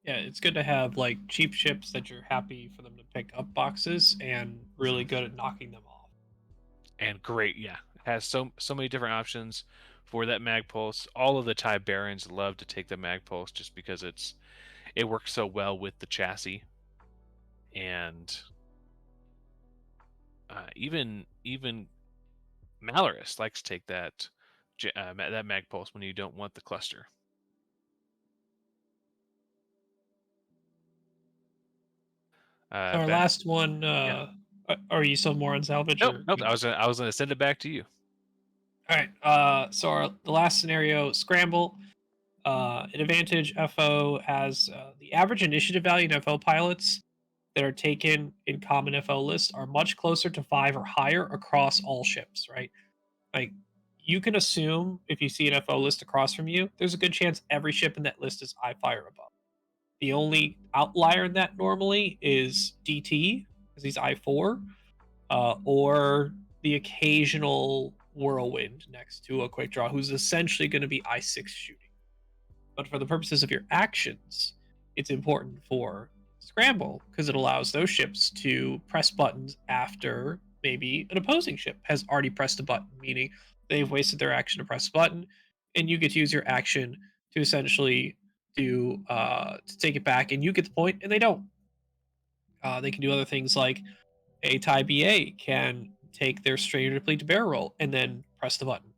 Yeah, it's good to have like cheap ships that you're happy for them to pick up boxes and really good at knocking them off. And great, yeah, it has so many different options for that mag pulse. All of the TIE Barons love to take the mag pulse just because it works so well with the chassis, and even Malorus likes to take that mag pulse when you don't want the cluster. So our Ben? last one, Yeah. are you still more on salvage? Nope, Or nope. I was gonna send it back to you. All right. So the last scenario, scramble. An advantage FO has the average initiative value in FO pilots that are taken in common FO lists are much closer to 5 or higher across all ships, right? Like you can assume if you see an FO list across from you, there's a good chance every ship in that list is I-5 or above. The only outlier in that normally is DT, because he's I4, or the occasional whirlwind next to a quick draw, who's essentially going to be I6 shooting. But for the purposes of your actions, it's important for scramble because it allows those ships to press buttons after maybe an opposing ship has already pressed a button, meaning they've wasted their action to press a button, and you get to use your action to essentially to take it back, and you get the point, and they don't. They can do other things like a TIE BA can take their strainer to plead to bear roll and then press the button.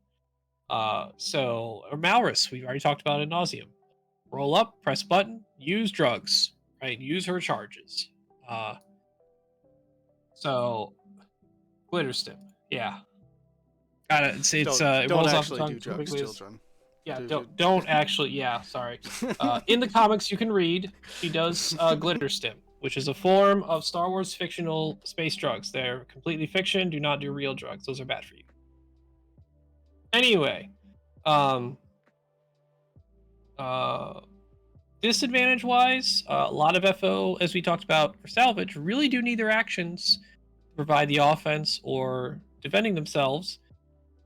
Or Malrus, we've already talked about ad nauseum. Roll up, press button, use drugs, right? Use her charges. Uh, so glitter stim, yeah. It's it Don't rolls off the actually tongue do drugs, typically. children. Yeah, don't actually. Yeah, sorry. In the comics, you can read she does glitter stim, which is a form of Star Wars fictional space drugs. They're completely fiction. Do not do real drugs; those are bad for you. Anyway, um, uh, disadvantage wise, a lot of FO, as we talked about for salvage, really do need their actions to provide the offense or defending themselves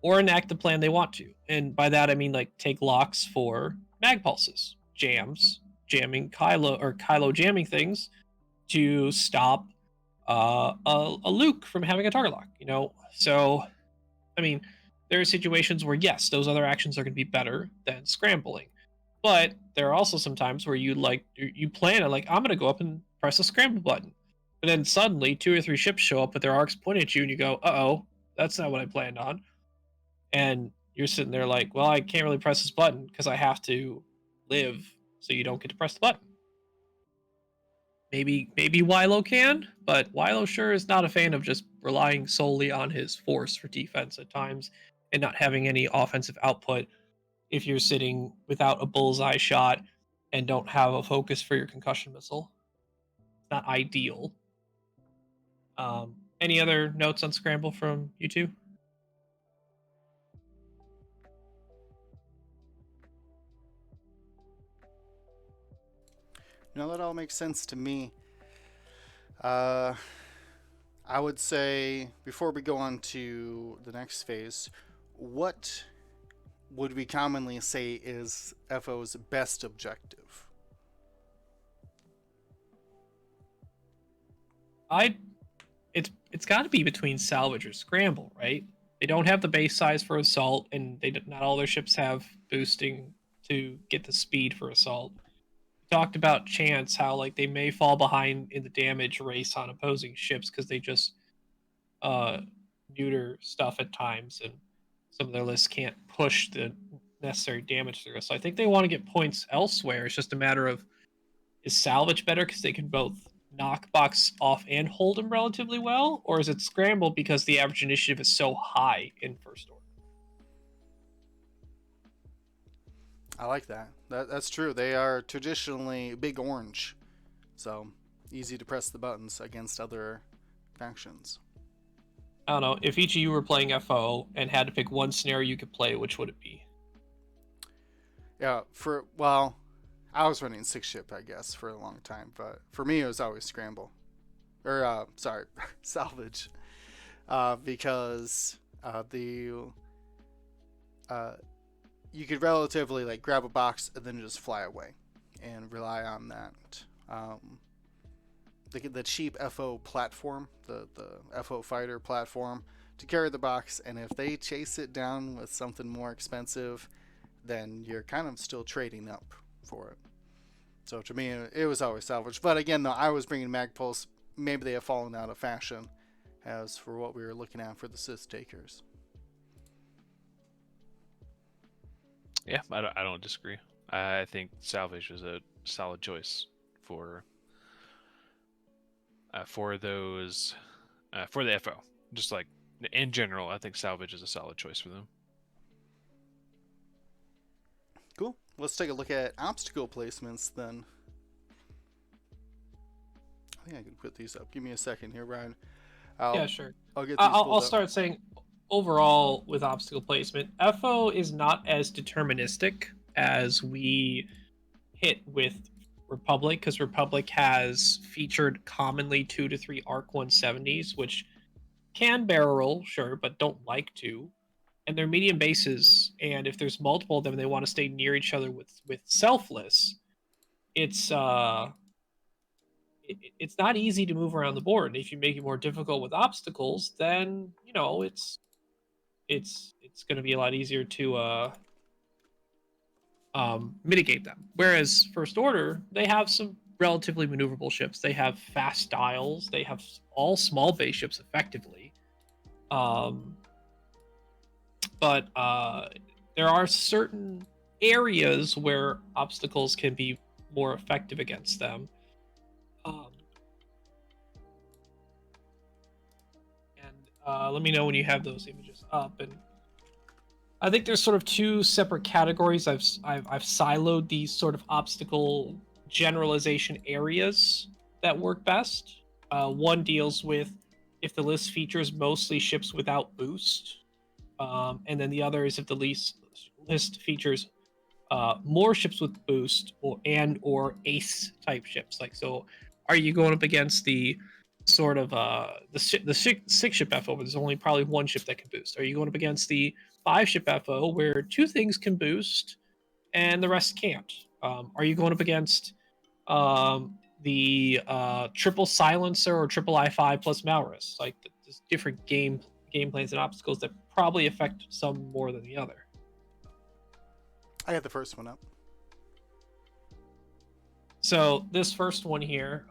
or enact the plan they want to. And by that, I mean like take locks for mag pulses, jamming Kylo jamming things to stop a Luke from having a target lock, So, I mean, there are situations where, yes, those other actions are going to be better than scrambling. But there are also some times where you plan it like, I'm going to go up and press a scramble button. But then suddenly 2 or 3 ships show up with their arcs pointed at you and you go, uh-oh, that's not what I planned on. And you're sitting there like, well, I can't really press this button because I have to live, so you don't get to press the button. Maybe Wilo can, but Wilo sure is not a fan of just relying solely on his force for defense at times and not having any offensive output if you're sitting without a bullseye shot and don't have a focus for your concussion missile. It's not ideal. Any other notes on Scramble from you two? That all makes sense to me. I would say, before we go on to the next phase, what would we commonly say is FO's best objective? It's got to be between salvage or scramble, right? They don't have the base size for assault, and not all their ships have boosting to get the speed for assault. We talked about chance, how like they may fall behind in the damage race on opposing ships because they just neuter stuff at times, and some of their lists can't push the necessary damage through. So I think they want to get points elsewhere. It's just a matter of, is salvage better because they can both knock box off and hold them relatively well, or is it scramble because the average initiative is so high in first order? I like that. That's true. They are traditionally big orange, so easy to press the buttons against other factions. I don't know. If each of you were playing FO and had to pick one scenario you could play, which would it be? Yeah, I was running 6-ship, I guess, for a long time, but for me it was always scramble. Or, salvage. Because you could relatively like grab a box and then just fly away and rely on that. The cheap FO platform, the FO fighter platform, to carry the box, and if they chase it down with something more expensive, then you're kind of still trading up for it. So to me, it was always salvage. But again, though, I was bringing Magpulse. Maybe they have fallen out of fashion as for what we were looking at for the Sith takers. Yeah, I don't disagree. I think salvage is a solid choice for those for the FO. Just like in general, I think salvage is a solid choice for them. Cool. Let's take a look at obstacle placements then. I think I can put these up. Give me a second here, Ryan. Yeah, sure. I'll start saying, overall, with obstacle placement, FO is not as deterministic as we hit with Republic, because Republic has featured commonly 2 to 3 Arc 170s, which can barrel roll, sure, but don't like to. And they're medium bases, and if there's multiple of them and they want to stay near each other with selfless, it's not easy to move around the board. And if you make it more difficult with obstacles, then it's going to be a lot easier to mitigate them. Whereas First Order, they have some relatively maneuverable ships. They have fast dials. They have all small base ships effectively. But there are certain areas where obstacles can be more effective against them. Let me know when you have those images up. And I think there's sort of 2 separate categories. I've siloed these sort of obstacle generalization areas that work best. One deals with if the list features mostly ships without boost. And then the other is if the list features more ships with boost or ace type ships. Like, so are you going up against the sort of the 6-ship FO where there's only probably 1 ship that can boost? Are you going up against the 5-ship FO where 2 things can boost and the rest can't? Are you going up against the triple silencer or triple I5 plus Malrus? Like, there's different game plans and obstacles that probably affect some more than the other. I got the first one up. So this first one here,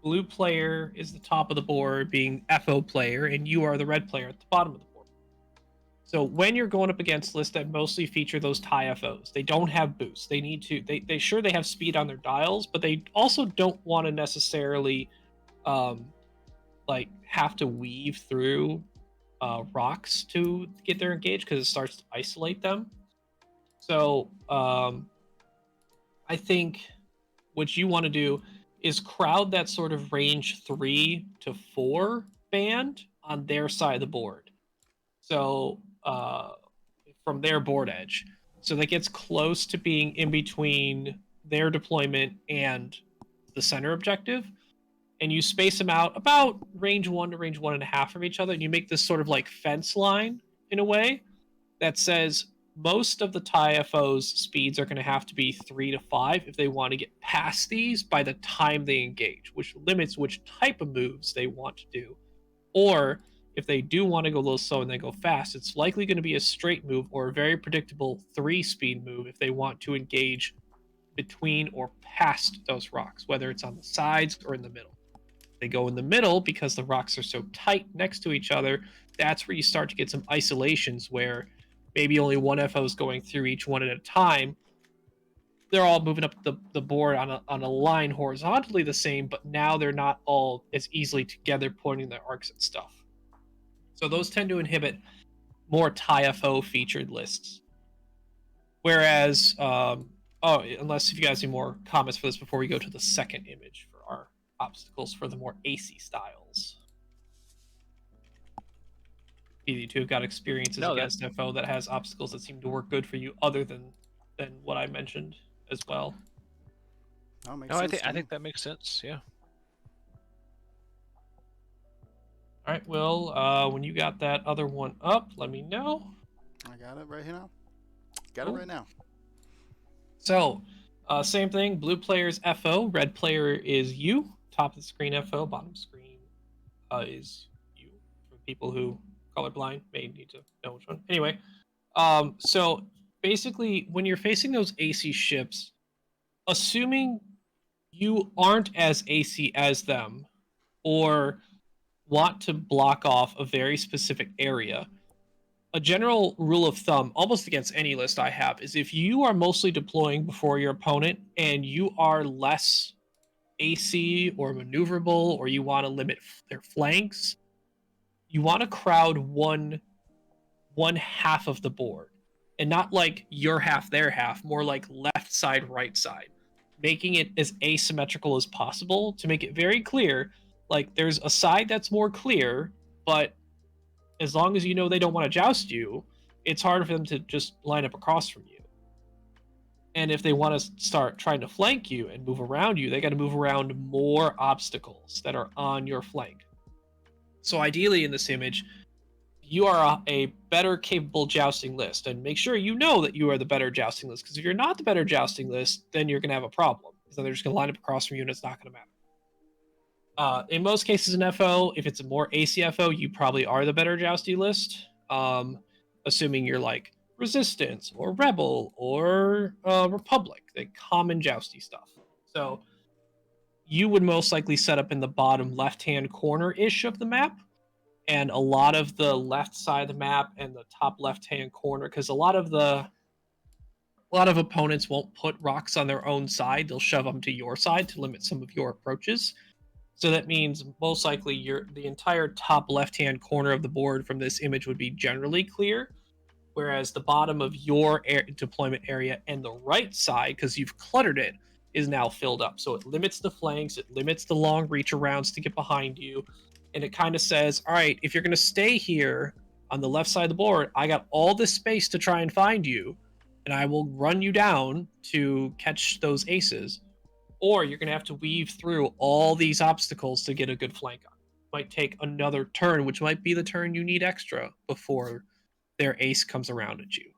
blue player is the top of the board, being FO player, and you are the red player at the bottom of the board. So when you're going up against lists that mostly feature those TIE FOs, they don't have boosts. They need to. They sure they have speed on their dials, but they also don't want to necessarily, like have to weave through rocks to get their engage because it starts to isolate them. So I think what you want to do is crowd that sort of range 3 to 4 band on their side of the board. So from their board edge. So that gets close to being in between their deployment and the center objective. And you space them out about range 1 to range 1.5 from each other. And you make this sort of like fence line in a way that says most of the TIE FO's speeds are going to have to be 3 to 5 if they want to get past these by the time they engage, which limits which type of moves they want to do. Or if they do want to go a little slow and then go fast, it's likely going to be a straight move or a very predictable 3-speed move if they want to engage between or past those rocks, whether it's on the sides or in the middle. They go in the middle because the rocks are so tight next to each other. That's where you start to get some isolations where maybe only one FO is going through each one at a time. They're all moving up the board on a line horizontally the same, but now they're not all as easily together pointing their arcs at stuff. So those tend to inhibit more TIE FO featured lists. Whereas, unless if you guys need more comments for this before we go to the second image for our obstacles for the more AC styles. Either you two have got experiences against FO that has obstacles that seem to work good for you other than what I mentioned as well. I think that makes sense. Yeah. All right. Well, when you got that other one up, let me know. I got it right here now. Got it right now. So, same thing. Blue player is FO. Red player is you. Top of the screen FO. Bottom screen is you. For people who colorblind may need to know which one. Anyway, so basically, when you're facing those AC ships, assuming you aren't as AC as them, or want to block off a very specific area, a general rule of thumb, almost against any list I have, is if you are mostly deploying before your opponent and you are less AC or maneuverable, or you want to limit their flanks, you want to crowd one half of the board, and not like your half, their half, more like left side, right side, making it as asymmetrical as possible to make it very clear. Like there's a side that's more clear, but as long as you know they don't want to joust you, it's harder for them to just line up across from you. And if they want to start trying to flank you and move around you, they got to move around more obstacles that are on your flank. So ideally in this image, you are a better capable jousting list, and make sure you know that you are the better jousting list, because if you're not the better jousting list, then you're going to have a problem, because then they're just going to line up across from you and it's not going to matter. In most cases in FO, if it's a more ACFO, you probably are the better jousty list, assuming you're like Resistance or Rebel or Republic, the common jousty stuff. So you would most likely set up in the bottom left-hand corner-ish of the map, and a lot of the left side of the map and the top left-hand corner, because a lot of opponents won't put rocks on their own side. They'll shove them to your side to limit some of your approaches. So that means most likely the entire top left-hand corner of the board from this image would be generally clear, whereas the bottom of your deployment area and the right side, because you've cluttered it, is now filled up. So it limits the flanks, it limits the long reach arounds to get behind you, and it kind of says, all right, if you're going to stay here on the left side of the board, I got all this space to try and find you, and I will run you down to catch those aces. Or you're going to have to weave through all these obstacles to get a good flank on. Might take another turn, which might be the turn you need extra before their ace comes around at you.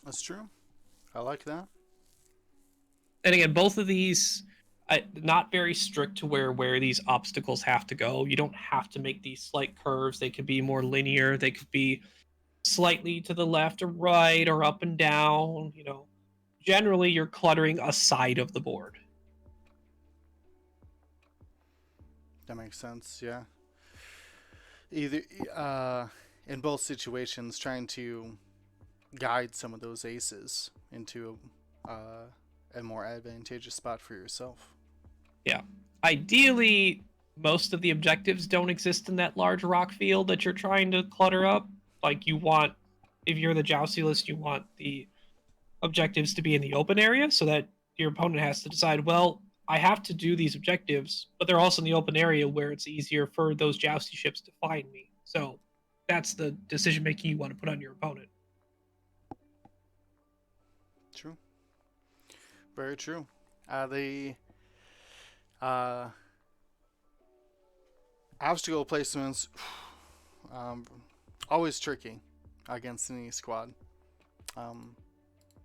That's true. I like that. And again, both of these, not very strict to where these obstacles have to go. You don't have to make these slight curves. They could be more linear. They could be slightly to the left or right or up and down. Generally you're cluttering a side of the board. That makes sense. Yeah. Either in both situations, trying to guide some of those aces into a more advantageous spot for yourself. Yeah. Ideally, most of the objectives don't exist in that large rock field that you're trying to clutter up. Like you want, if you're the jousty list, you want the objectives to be in the open area so that your opponent has to decide, well, I have to do these objectives, but they're also in the open area where it's easier for those jousty ships to find me. So that's the decision making you want to put on your opponent. True. Very true. The obstacle placements always tricky against any squad.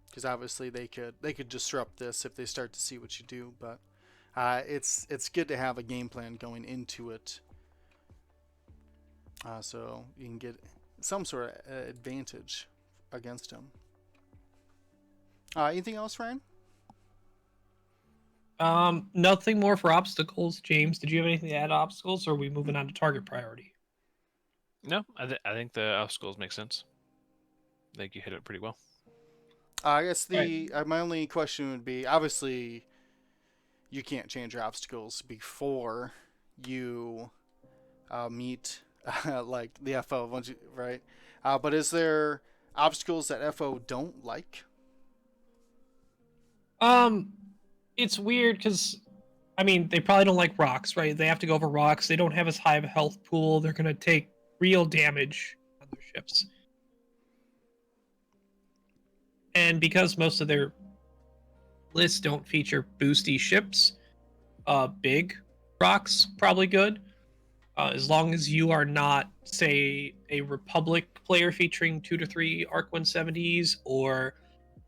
Because obviously they could disrupt this if they start to see what you do, but it's good to have a game plan going into it, so you can get some sort of advantage against them. Anything else, Ryan? Nothing more for obstacles. James, did you have anything to add to obstacles, or are we moving on to target priority? No, I think the obstacles make sense. I think you hit it pretty well. I guess my only question would be, obviously, you can't change your obstacles before you meet like the FO, right? But is there obstacles that FO don't like? It's weird because, I mean, they probably don't like rocks, right? They have to go over rocks. They don't have as high of a health pool. They're gonna take real damage on their ships. And because most of their lists don't feature boosty ships, big rocks probably good. As long as you are not, say, a Republic player featuring 2 to 3 Arc 170s or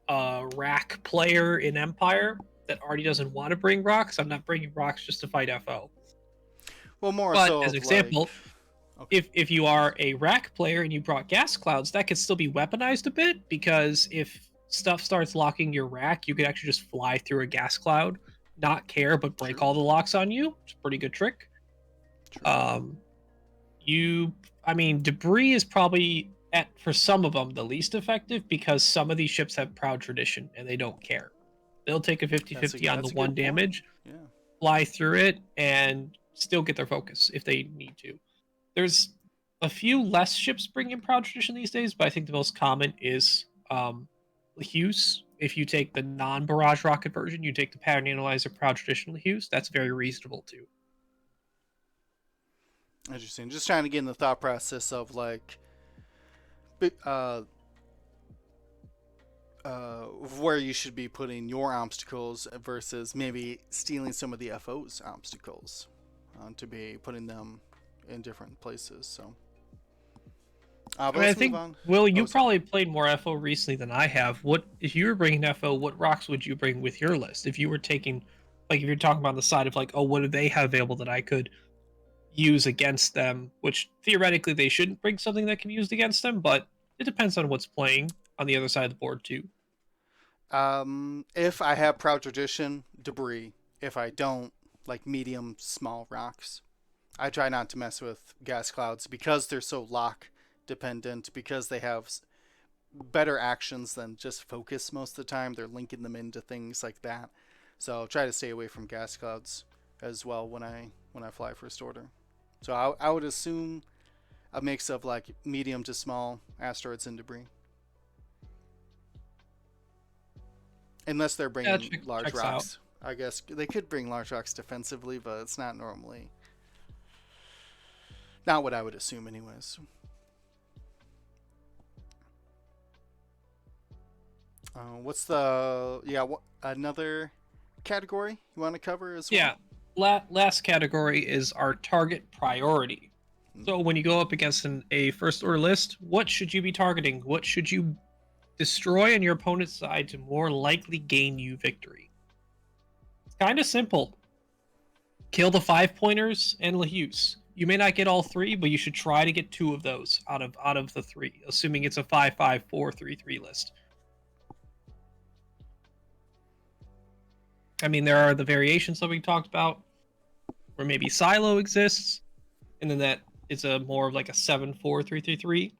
a rack player in Empire that already doesn't want to bring rocks. I'm not bringing rocks just to fight FO. Well, more but so as an example, okay. if you are a rack player and you brought gas clouds, that could still be weaponized a bit, because if stuff starts locking your rack, you could actually just fly through a gas cloud, not care, but break True. all the locks on you. It's a pretty good trick. True. Debris is probably for some of them the least effective, because some of these ships have proud tradition and they don't care. They'll take a 50-50 on the one damage, fly through it, and still get their focus if they need to. There's a few less ships bringing proud tradition these days, but I think the most common is Hughes. If you take the non-barrage rocket version, you take the pattern analyzer proud tradition Hughes. That's very reasonable too. Interesting. Just trying to get in the thought process of like, where you should be putting your obstacles versus maybe stealing some of the FO's obstacles to be putting them in different places. So, I think, Will, you probably played more FO recently than I have. What if you were bringing FO? What rocks would you bring with your list? If you were taking, like, if you're talking about the side of like, oh, what do they have available that I could use against them? Which theoretically they shouldn't bring something that can be used against them, but it depends on what's playing on the other side of the board too. If I have proud tradition, debris. If I don't, like medium, small rocks. I try not to mess with gas clouds because they're so lock dependent, because they have better actions than just focus most of the time. They're linking them into things like that. So try to stay away from gas clouds as well when I fly first order. So I would assume a mix of like medium to small asteroids and debris. Unless they're bringing large rocks. I guess they could bring large rocks defensively, but it's not normally. Not what I would assume anyways. What's another category you want to cover as well? Yeah, last category is our target priority. So when you go up against a first order list, what should you be targeting? What should you destroy on your opponent's side to more likely gain you victory? It's kind of simple. Kill the 5-pointers and Lahuse. You may not get all 3, but you should try to get 2 of those out of the 3, assuming it's a 5-5-4-3-3 list. I mean, there are the variations that we talked about, where maybe Silo exists, and then that is a more of like a 7-4-3-3-3.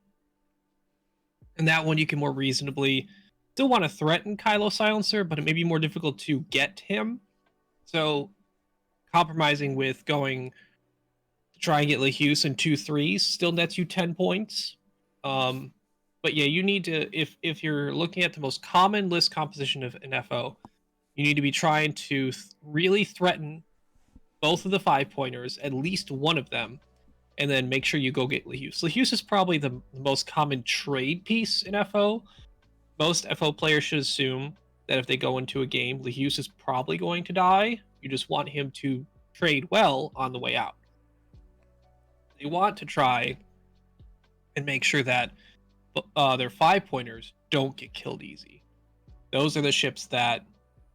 And that one you can more reasonably still want to threaten Kylo Silencer, but it may be more difficult to get him. So compromising with going to try and get LaHuse and 2-3s still nets you 10 points. But yeah, you need to, if you're looking at the most common list composition of an FO, you need to be trying to really threaten both of the 5-pointers, at least one of them, and then make sure you go get LaHuse. LaHuse is probably the most common trade piece in FO. Most FO players should assume that if they go into a game, LaHuse is probably going to die. You just want him to trade well on the way out. They want to try and make sure that their 5-pointers don't get killed easy. Those are the ships that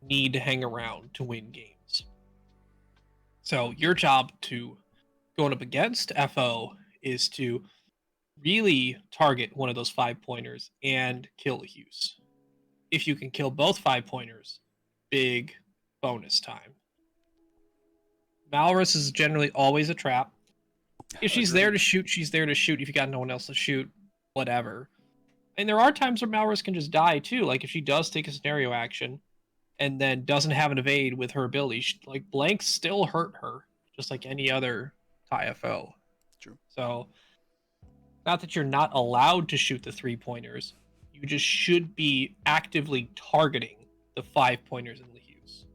need to hang around to win games. So your job to going up against FO is to really target one of those 5-pointers and kill LaHuse. If you can kill both 5-pointers, big bonus time. Malrus is generally always a trap. If she's there to shoot, she's there to shoot. If you got no one else to shoot, whatever. And there are times where Malrus can just die too. Like if she does take a scenario action and then doesn't have an evade with her ability, like blanks still hurt her, just like any other TIE FO. True. So, not that you're not allowed to shoot the 3-pointers, you just should be actively targeting the 5-pointers in LaHuse.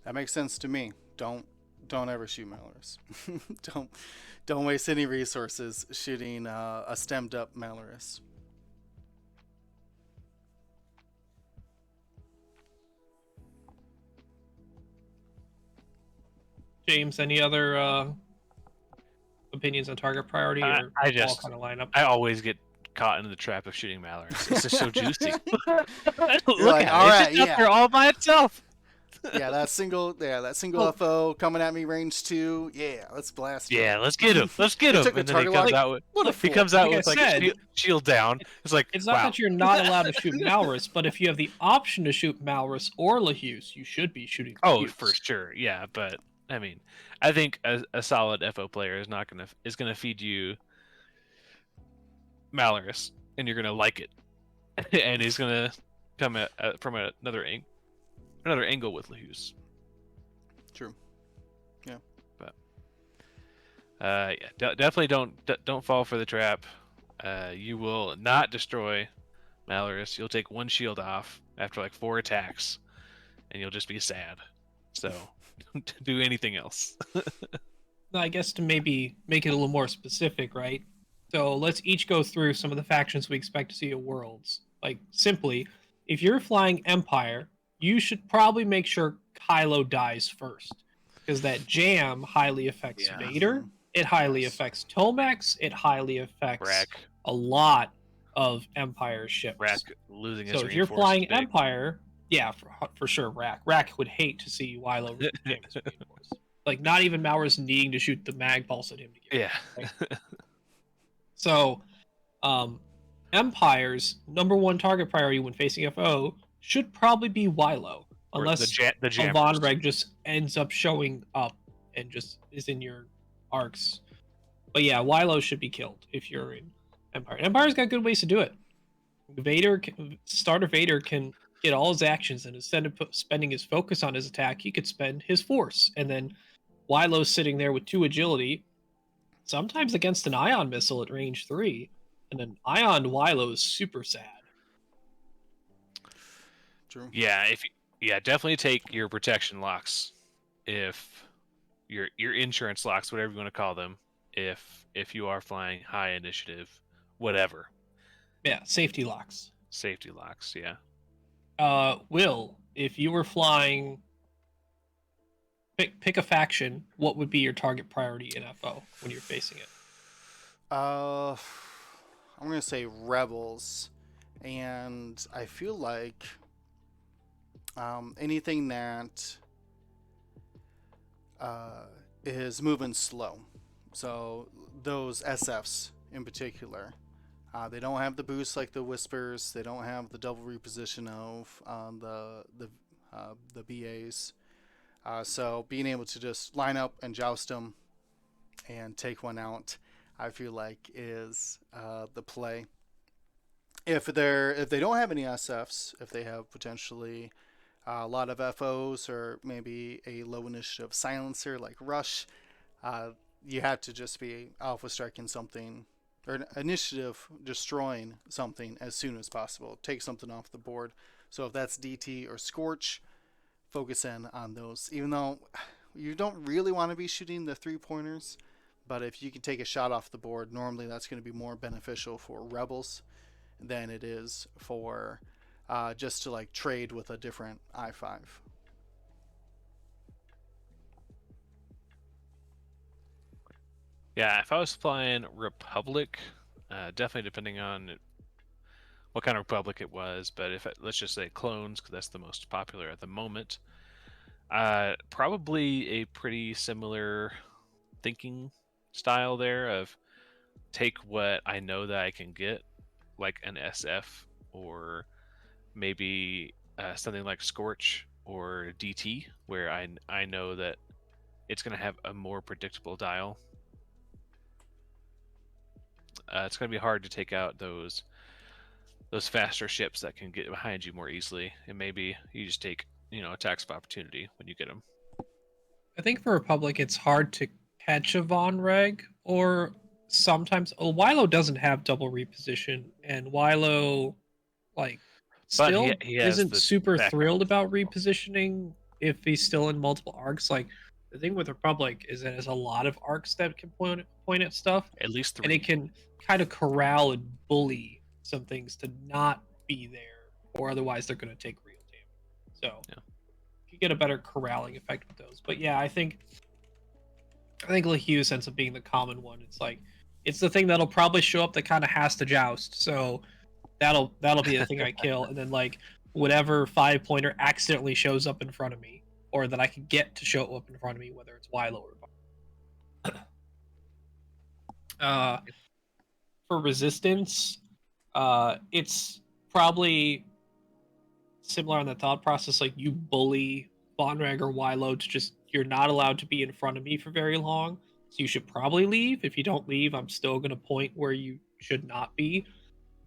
That makes sense to me. Don't ever shoot Malrus. don't waste any resources shooting a stemmed up Malrus. James, any other opinions on target priority, or I just all kind of line up? I always get caught into the trap of shooting Malrus. It's just so juicy. Look like, at all it. right, It's just out there all by itself. that single FO coming at me range 2. Yeah, let's blast him. Yeah, let's get him. Let's get him. And then he comes out with shield down. It's like, it's not that you're not allowed to shoot Malrus, but if you have the option to shoot Malrus or LaHuse, you should be shooting LaHuse. Oh, for sure. Yeah, but I mean, I think a solid FO player is gonna feed you Malrus, and you're gonna like it, and he's gonna come from another angle with LaHuse. True. Yeah. But definitely don't fall for the trap. You will not destroy Malrus. You'll take 1 shield off after like 4 attacks, and you'll just be sad. So don't do anything else. I guess to maybe make it a little more specific, right? So let's each go through some of the factions we expect to see at Worlds. Like, simply, if you're flying Empire, you should probably make sure Kylo dies first, because that jam highly affects Vader. It highly affects Tomex. It highly affects a lot of Empire ships. Rack losing his. So if you're flying Empire, yeah, for sure, Rack would hate to see Wylo jam his reinforce. Like, not even Malrus needing to shoot the mag pulse at him to get it. So, Empire's #1 target priority when facing FO should probably be Wylo, unless a Von Reg just ends up showing up and just is in your arcs. But yeah, Wylo should be killed if you're in Empire. Empire's got good ways to do it. Starter Vader can get all his actions, and instead of spending his focus on his attack, he could spend his force. And then Wylo's sitting there with 2 agility, sometimes against an ion missile at range 3, and an ion Wylo is super sad. True. Yeah, definitely take your protection locks, if your insurance locks, whatever you want to call them, if you are flying high initiative, whatever. Yeah, safety locks. Safety locks, yeah. Will, if you were flying, pick a faction, what would be your target priority in FO when you're facing it? I'm gonna say Rebels, and I feel like anything that is moving slow. So those SFs in particular, they don't have the boost like the Whispers. They don't have the double reposition of the BAs. So being able to just line up and joust them and take one out, I feel like is the play. If they don't have any SFs, if they have potentially a lot of FOs or maybe a low initiative silencer like Rush, you have to just be alpha striking something or initiative destroying something as soon as possible. Take something off the board. So if that's DT or Scorch, focus in on those. Even though you don't really want to be shooting the 3-pointers, but if you can take a shot off the board, normally that's going to be more beneficial for Rebels than it is for just to like trade with a different I5. Yeah, if I was flying Republic, definitely depending on what kind of Republic it was, but let's just say clones, because that's the most popular at the moment. Probably a pretty similar thinking style there of take what I know that I can get, like an SF or maybe something like Scorch or DT, where I know that it's going to have a more predictable dial. It's going to be hard to take out those faster ships that can get behind you more easily, and maybe you just take attacks of opportunity when you get them. I think for Republic, it's hard to catch a Von Reg, or sometimes Wilo doesn't have double reposition, and Wilo like But still he has isn't the super backup. thrilled about repositioning if he's still in multiple arcs. Like the thing with Republic is that it has a lot of arcs that can point at stuff, At least 3. and it can kind of corral and bully some things to not be there, or otherwise they're going to take real damage. So yeah. You get a better corralling effect with those. But yeah, I think Lahue ends up being the common one. It's like it's the thing that'll probably show up that kind of has to joust. So that'll be the thing I kill, and then like whatever 5-pointer accidentally shows up in front of me, or that I can get to show up in front of me, whether it's Wilo or for resistance, it's probably similar on the thought process. Like you bully Bonrag or Wilo to just you're not allowed to be in front of me for very long, so you should probably leave. If you don't leave, I'm still gonna point where you should not be.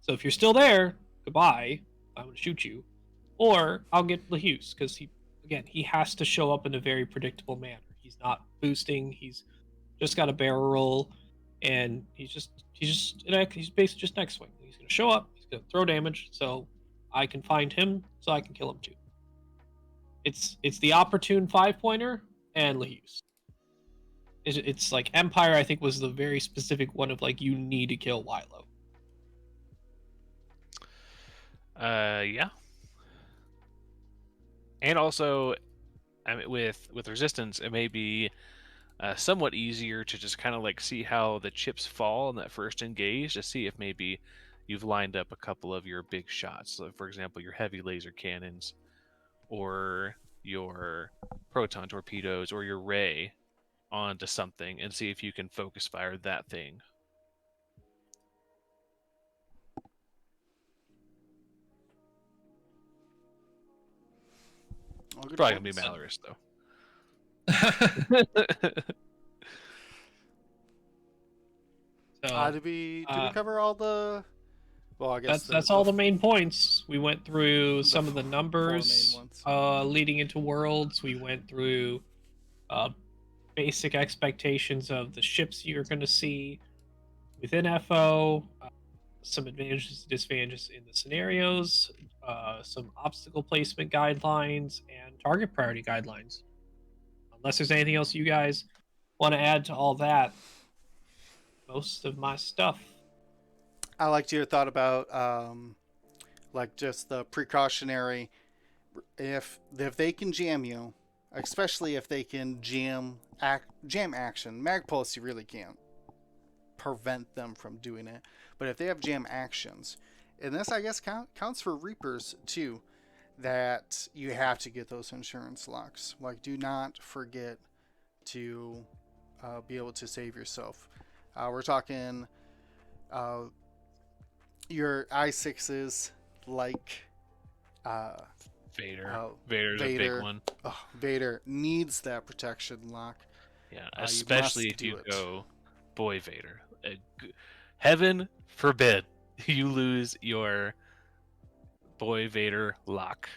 So if you're still there, goodbye. I'm gonna shoot you, or I'll get Lahuse because he has to show up in a very predictable manner. He's not boosting. He's just got a barrel roll, and he's basically just next swing. He's gonna show up. He's gonna throw damage, so I can find him, so I can kill him too. It's the opportune 5-pointer and Lahuse. It's like Empire. I think was the very specific one of like you need to kill Wilo. Yeah. And also, I mean, with resistance, it may be somewhat easier to just kind of like see how the chips fall in that first engage to see if maybe you've lined up a couple of your big shots. So, for example, your heavy laser cannons, or your proton torpedoes, or your ray onto something, and see if you can focus fire that thing. Probably gonna be Malorus though. So, did we cover all the? Well, I guess that's all the main points. We went through some of the numbers leading into Worlds. We went through basic expectations of the ships you're going to see within FO, some advantages and disadvantages in the scenarios, some obstacle placement guidelines, and target priority guidelines. Unless there's anything else you guys want to add to all that, most of my stuff. I liked your thought about like just the precautionary. If they can jam you, especially if they can jam action, Magpulse you really can't prevent them from doing it. But if they have jam actions, and this I guess counts for Reapers too, that you have to get those insurance locks. Like, do not forget to be able to save yourself. We're talking your I6s like Vader. Vader's a big one. Oh, Vader needs that protection lock. Yeah, You especially must if you do it. go boy Vader. Heaven forbid you lose your boy Vader lock,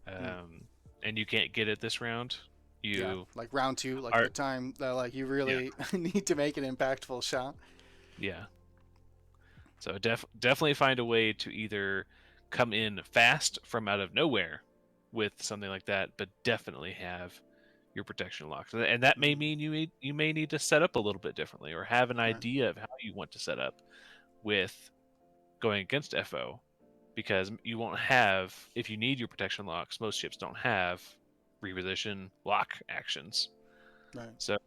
and you can't get it this round. You like round 2, like are the time that like you really need to make an impactful shot. yeah. So definitely find a way to either come in fast from out of nowhere with something like that, but definitely have your protection locked. And that may mean you may need to set up a little bit differently, or have an idea of how you want to set up with going against FO, because you won't have, if you need your protection locks, most ships don't have reposition lock actions. Right. So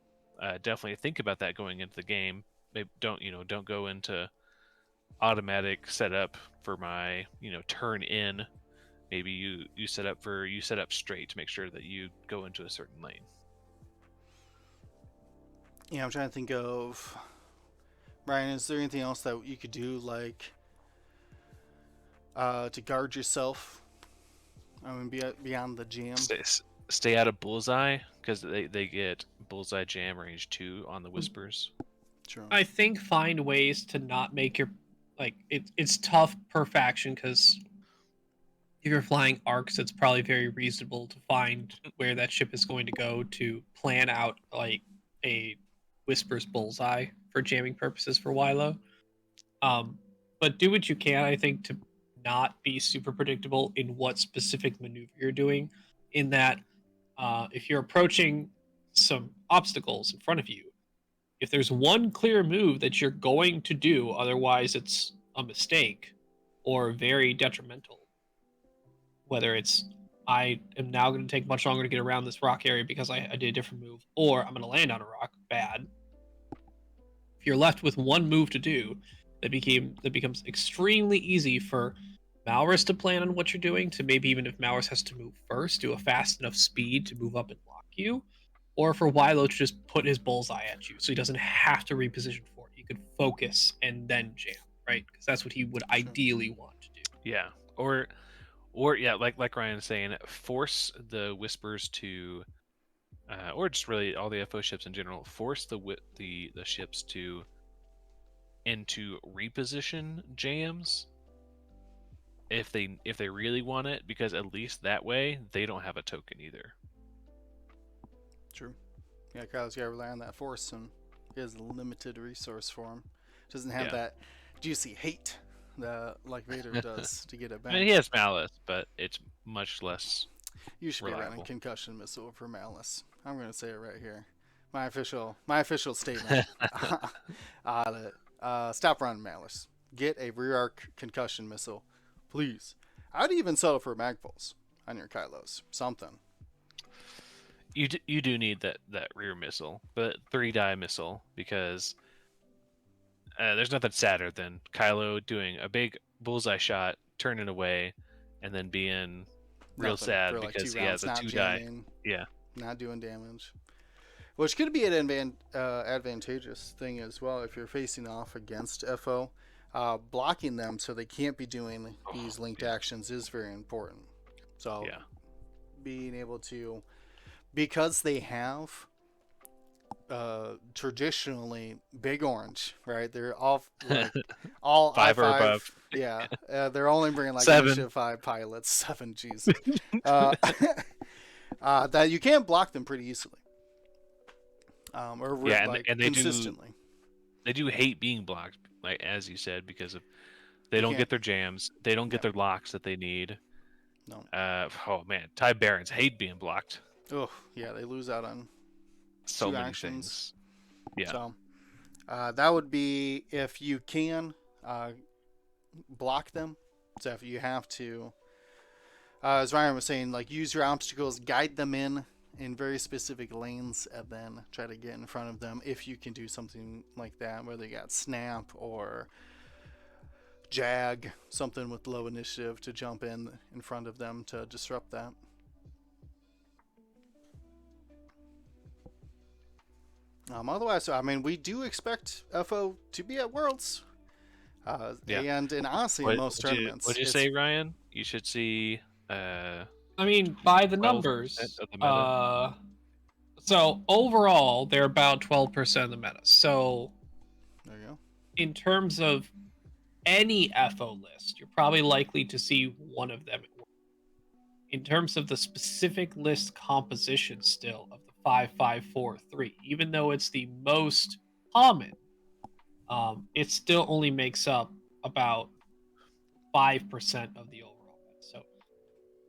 definitely think about that going into the game. Maybe don't go into automatic setup for my turn in. Maybe you set up straight to make sure that you go into a certain lane. Yeah, I'm trying to think of, Ryan, is there anything else that you could do, like to guard yourself? I mean, beyond the jam. Stay out of bullseye, because they get bullseye jam range 2 on the whispers. True. I think find ways to not make your it's tough per faction, because if you're flying arcs, it's probably very reasonable to find where that ship is going to go to plan out like a whispers bullseye for jamming purposes for Wilo. But do what you can, I think, to not be super predictable in what specific maneuver you're doing. In that, if you're approaching some obstacles in front of you, if there's one clear move that you're going to do, otherwise it's a mistake or very detrimental. Whether it's, I am now going to take much longer to get around this rock area because I did a different move, or I'm going to land on a rock, bad. If you're left with one move to do, that becomes extremely easy for Malrus to plan on what you're doing, to maybe even if Malrus has to move first, do a fast enough speed to move up and lock you, or for Wilo to just put his bullseye at you so he doesn't have to reposition for it. He could focus and then jam, right? Because that's what he would ideally want to do. Yeah, or yeah, like Ryan is saying, force the whispers to, or just really all the FO ships in general, force the ships to into reposition jams if they really want it, because at least that way they don't have a token either. True. Yeah, Kylo's got to rely on that force, and he has a limited resource for him. Doesn't have that juicy hate that like Vader does to get it back. I mean, he has malice, but it's much less You should reliable. be running concussion missile for malice. I'm going to say it right here. My official statement. Stop running malice. Get a rear arc concussion missile, please. I'd even settle for mag pulse on your Kylos. Something. You do need that rear missile, but 3-die missile, because there's nothing sadder than Kylo doing a big bullseye shot, turning away, and then being real sad for, like, because 2 he has rounds, a not 2-die. jamming, Yeah. not doing damage. Which could be an advantageous thing as well if you're facing off against FO. Blocking them so they can't be doing these linked actions is very important. So being able to, because they have traditionally big orange, right? They're all like all 5 or I5, above. Yeah, they're only bringing like 7. Initiative 5 pilots. 7, jeez. That you can block them pretty easily. And consistently. They do hate being blocked, like as you said, because of they don't get their jams, they don't get their locks that they need. No. Oh man, TIE Barons hate being blocked. Oh yeah, they lose out on so 2 many actions. things. Yeah. So that would be if you can block them. So if you have to, as Ryan was saying, like use your obstacles, guide them in very specific lanes, and then try to get in front of them if you can do something like that, whether you got snap or jag, something with low initiative to jump in front of them to disrupt that. Otherwise, I mean, we do expect FO to be at Worlds. And honestly, in most tournaments. What'd you say, Ryan? You should see I mean, by the 12% numbers, of the meta. so overall, they're about 12% of the meta. So There you go. in terms of any FO list, you're probably likely to see one of them. In terms of the specific list composition still of the 5543, even though it's the most common, it still only makes up about 5% of the overall meta. So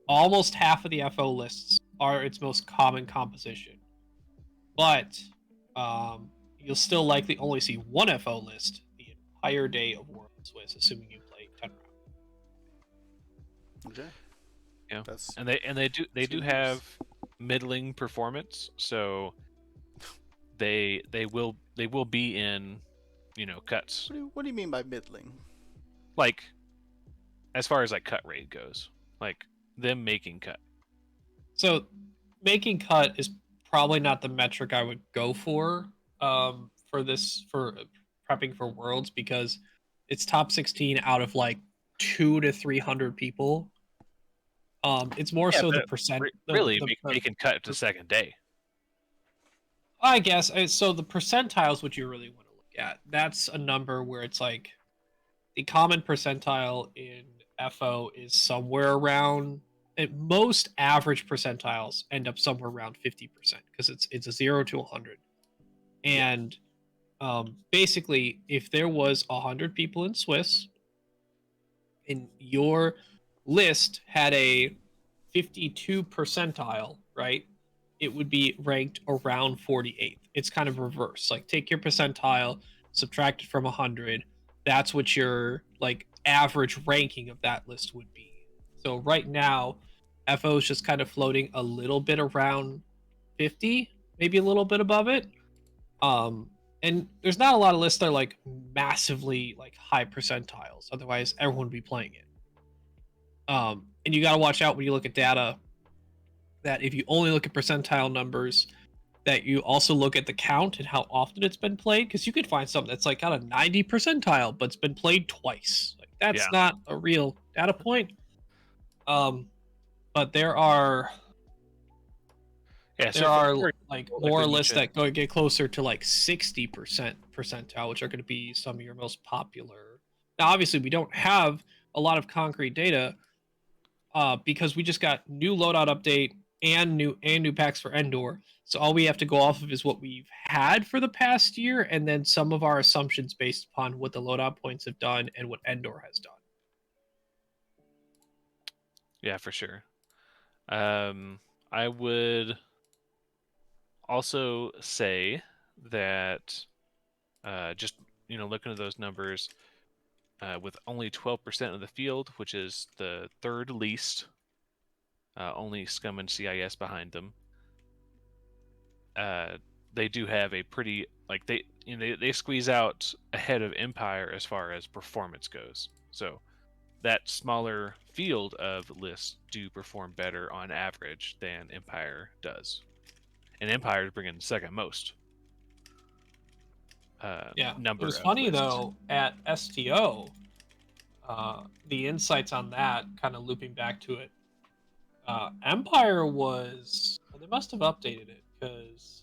almost half of the FO lists are its most common composition. But you'll still likely only see one FO list the entire day of World Swiss, assuming you play 10 rounds. Okay. Yeah, That's and they do good have news. middling performance, so they will be in, cuts, What do you mean by middling? like as far as like cut rate goes, like them making cut. So making cut is probably not the metric I would go for this for prepping for Worlds, because it's top 16 out of like 200 to 300 people. It's more Yeah, so the but percent. really making cut to second day. I guess so. The percentiles, what you really want to look at, that's a number where it's like the common percentile in FO is somewhere around. At most average percentiles end up somewhere around 50% because it's a 0 to 100, and basically, if there was 100 people in Swiss, and your list had a 52 percentile, right? It would be ranked around 48th. It's kind of reverse. Like take your percentile, subtract it from 100. That's what your like average ranking of that list would be. So right now, FO is just kind of floating a little bit around 50, maybe a little bit above it. And there's not a lot of lists that are like massively like high percentiles. Otherwise, everyone would be playing it. And you got to watch out when you look at data that if you only look at percentile numbers, that you also look at the count and how often it's been played, because you could find something that's like got a 90 percentile but it's been played twice. Like that's Yeah. not a real data point. But there are Yeah, there so are for like example, more we lists mentioned, that go get closer to like 60% percentile, which are going to be some of your most popular. Now, obviously, we don't have a lot of concrete data because we just got new loadout update and new packs for Endor. So all we have to go off of is what we've had for the past year, and then some of our assumptions based upon what the loadout points have done and what Endor has done. yeah, for sure. I would also say that just looking at those numbers, with only 12% of the field, which is the third least, only Scum and CIS behind them. They do have a pretty they squeeze out ahead of Empire as far as performance goes. So that smaller field of lists do perform better on average than Empire does, and Empire is bringing the second most. Yeah, it Number was of funny lists. though at STO. The insights on that, kind of looping back to it. Empire was. Well, they must have updated it because.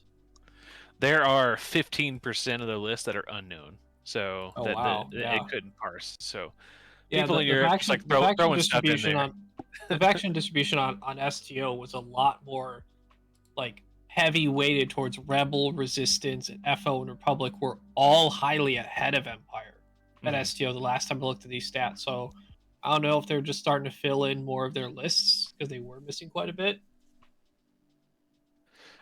There are 15% of the list that are unknown, so Oh that wow, yeah, it couldn't parse. So yeah. people in The Europe just faction like the faction throwing stuff in distribution there. on the faction distribution on STO was a lot more like heavy weighted towards Rebel, Resistance, and FO and Republic were all highly ahead of Empire at Mhm. STO the last time I looked at these stats. So I don't know if they're just starting to fill in more of their lists because they were missing quite a bit.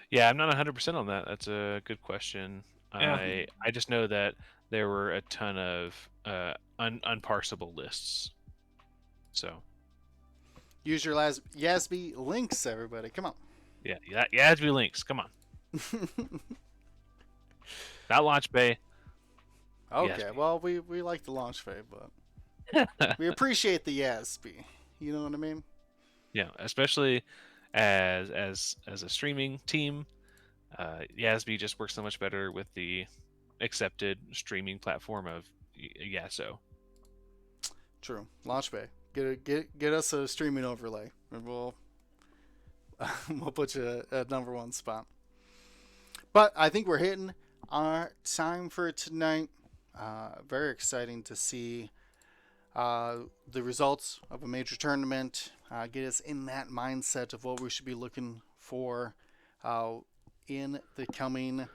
Yeah, I'm not 100% on that. That's a good question. Yeah. I just know that there were a ton of unparsable lists. So Use your Yasby links, everybody. Come on. yeah, Yasby links. Come on, not Launch Bay. Okay, Yasby. well, we like the launch phase, but we appreciate the Yasby. You know what I mean? Yeah, especially as a streaming team, Yasby just works so much better with the accepted streaming platform of Yaso. True. Launch Bay. Get us a streaming overlay, and we'll we'll put you at number 1 spot. But I think we're hitting our time for tonight. Very exciting to see the results of a major tournament, get us in that mindset of what we should be looking for in the coming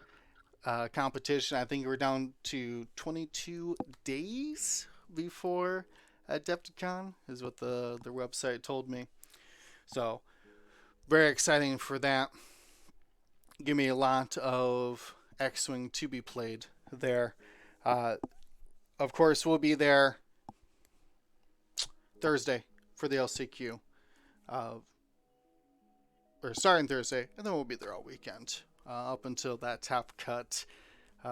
competition. I think we're down to 22 days before Adepticon, is what the website told me. So, very exciting for that. Give me a lot of X-Wing to be played there. Of course, we'll be there Thursday for the LCQ. Or starting Thursday, and then we'll be there all weekend up until that top cut.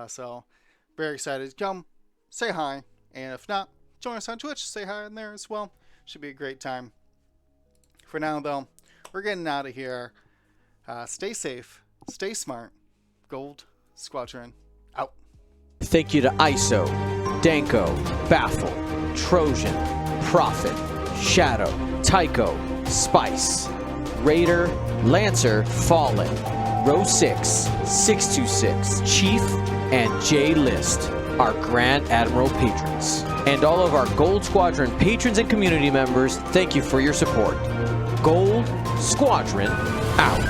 So, very excited. Come, say hi, and if not, join us on Twitch. Say hi in there as well. Should be a great time. For now, though, we're getting out of here. Stay safe, stay smart. Gold Squadron out. Thank you to ISO, Danko, Baffle, Trojan, Prophet, Shadow, Tycho, Spice, Raider, Lancer, Fallen, Row 6, 626, Chief, and J List, our Grand Admiral patrons. And all of our Gold Squadron patrons and community members, thank you for your support. Gold Squadron out.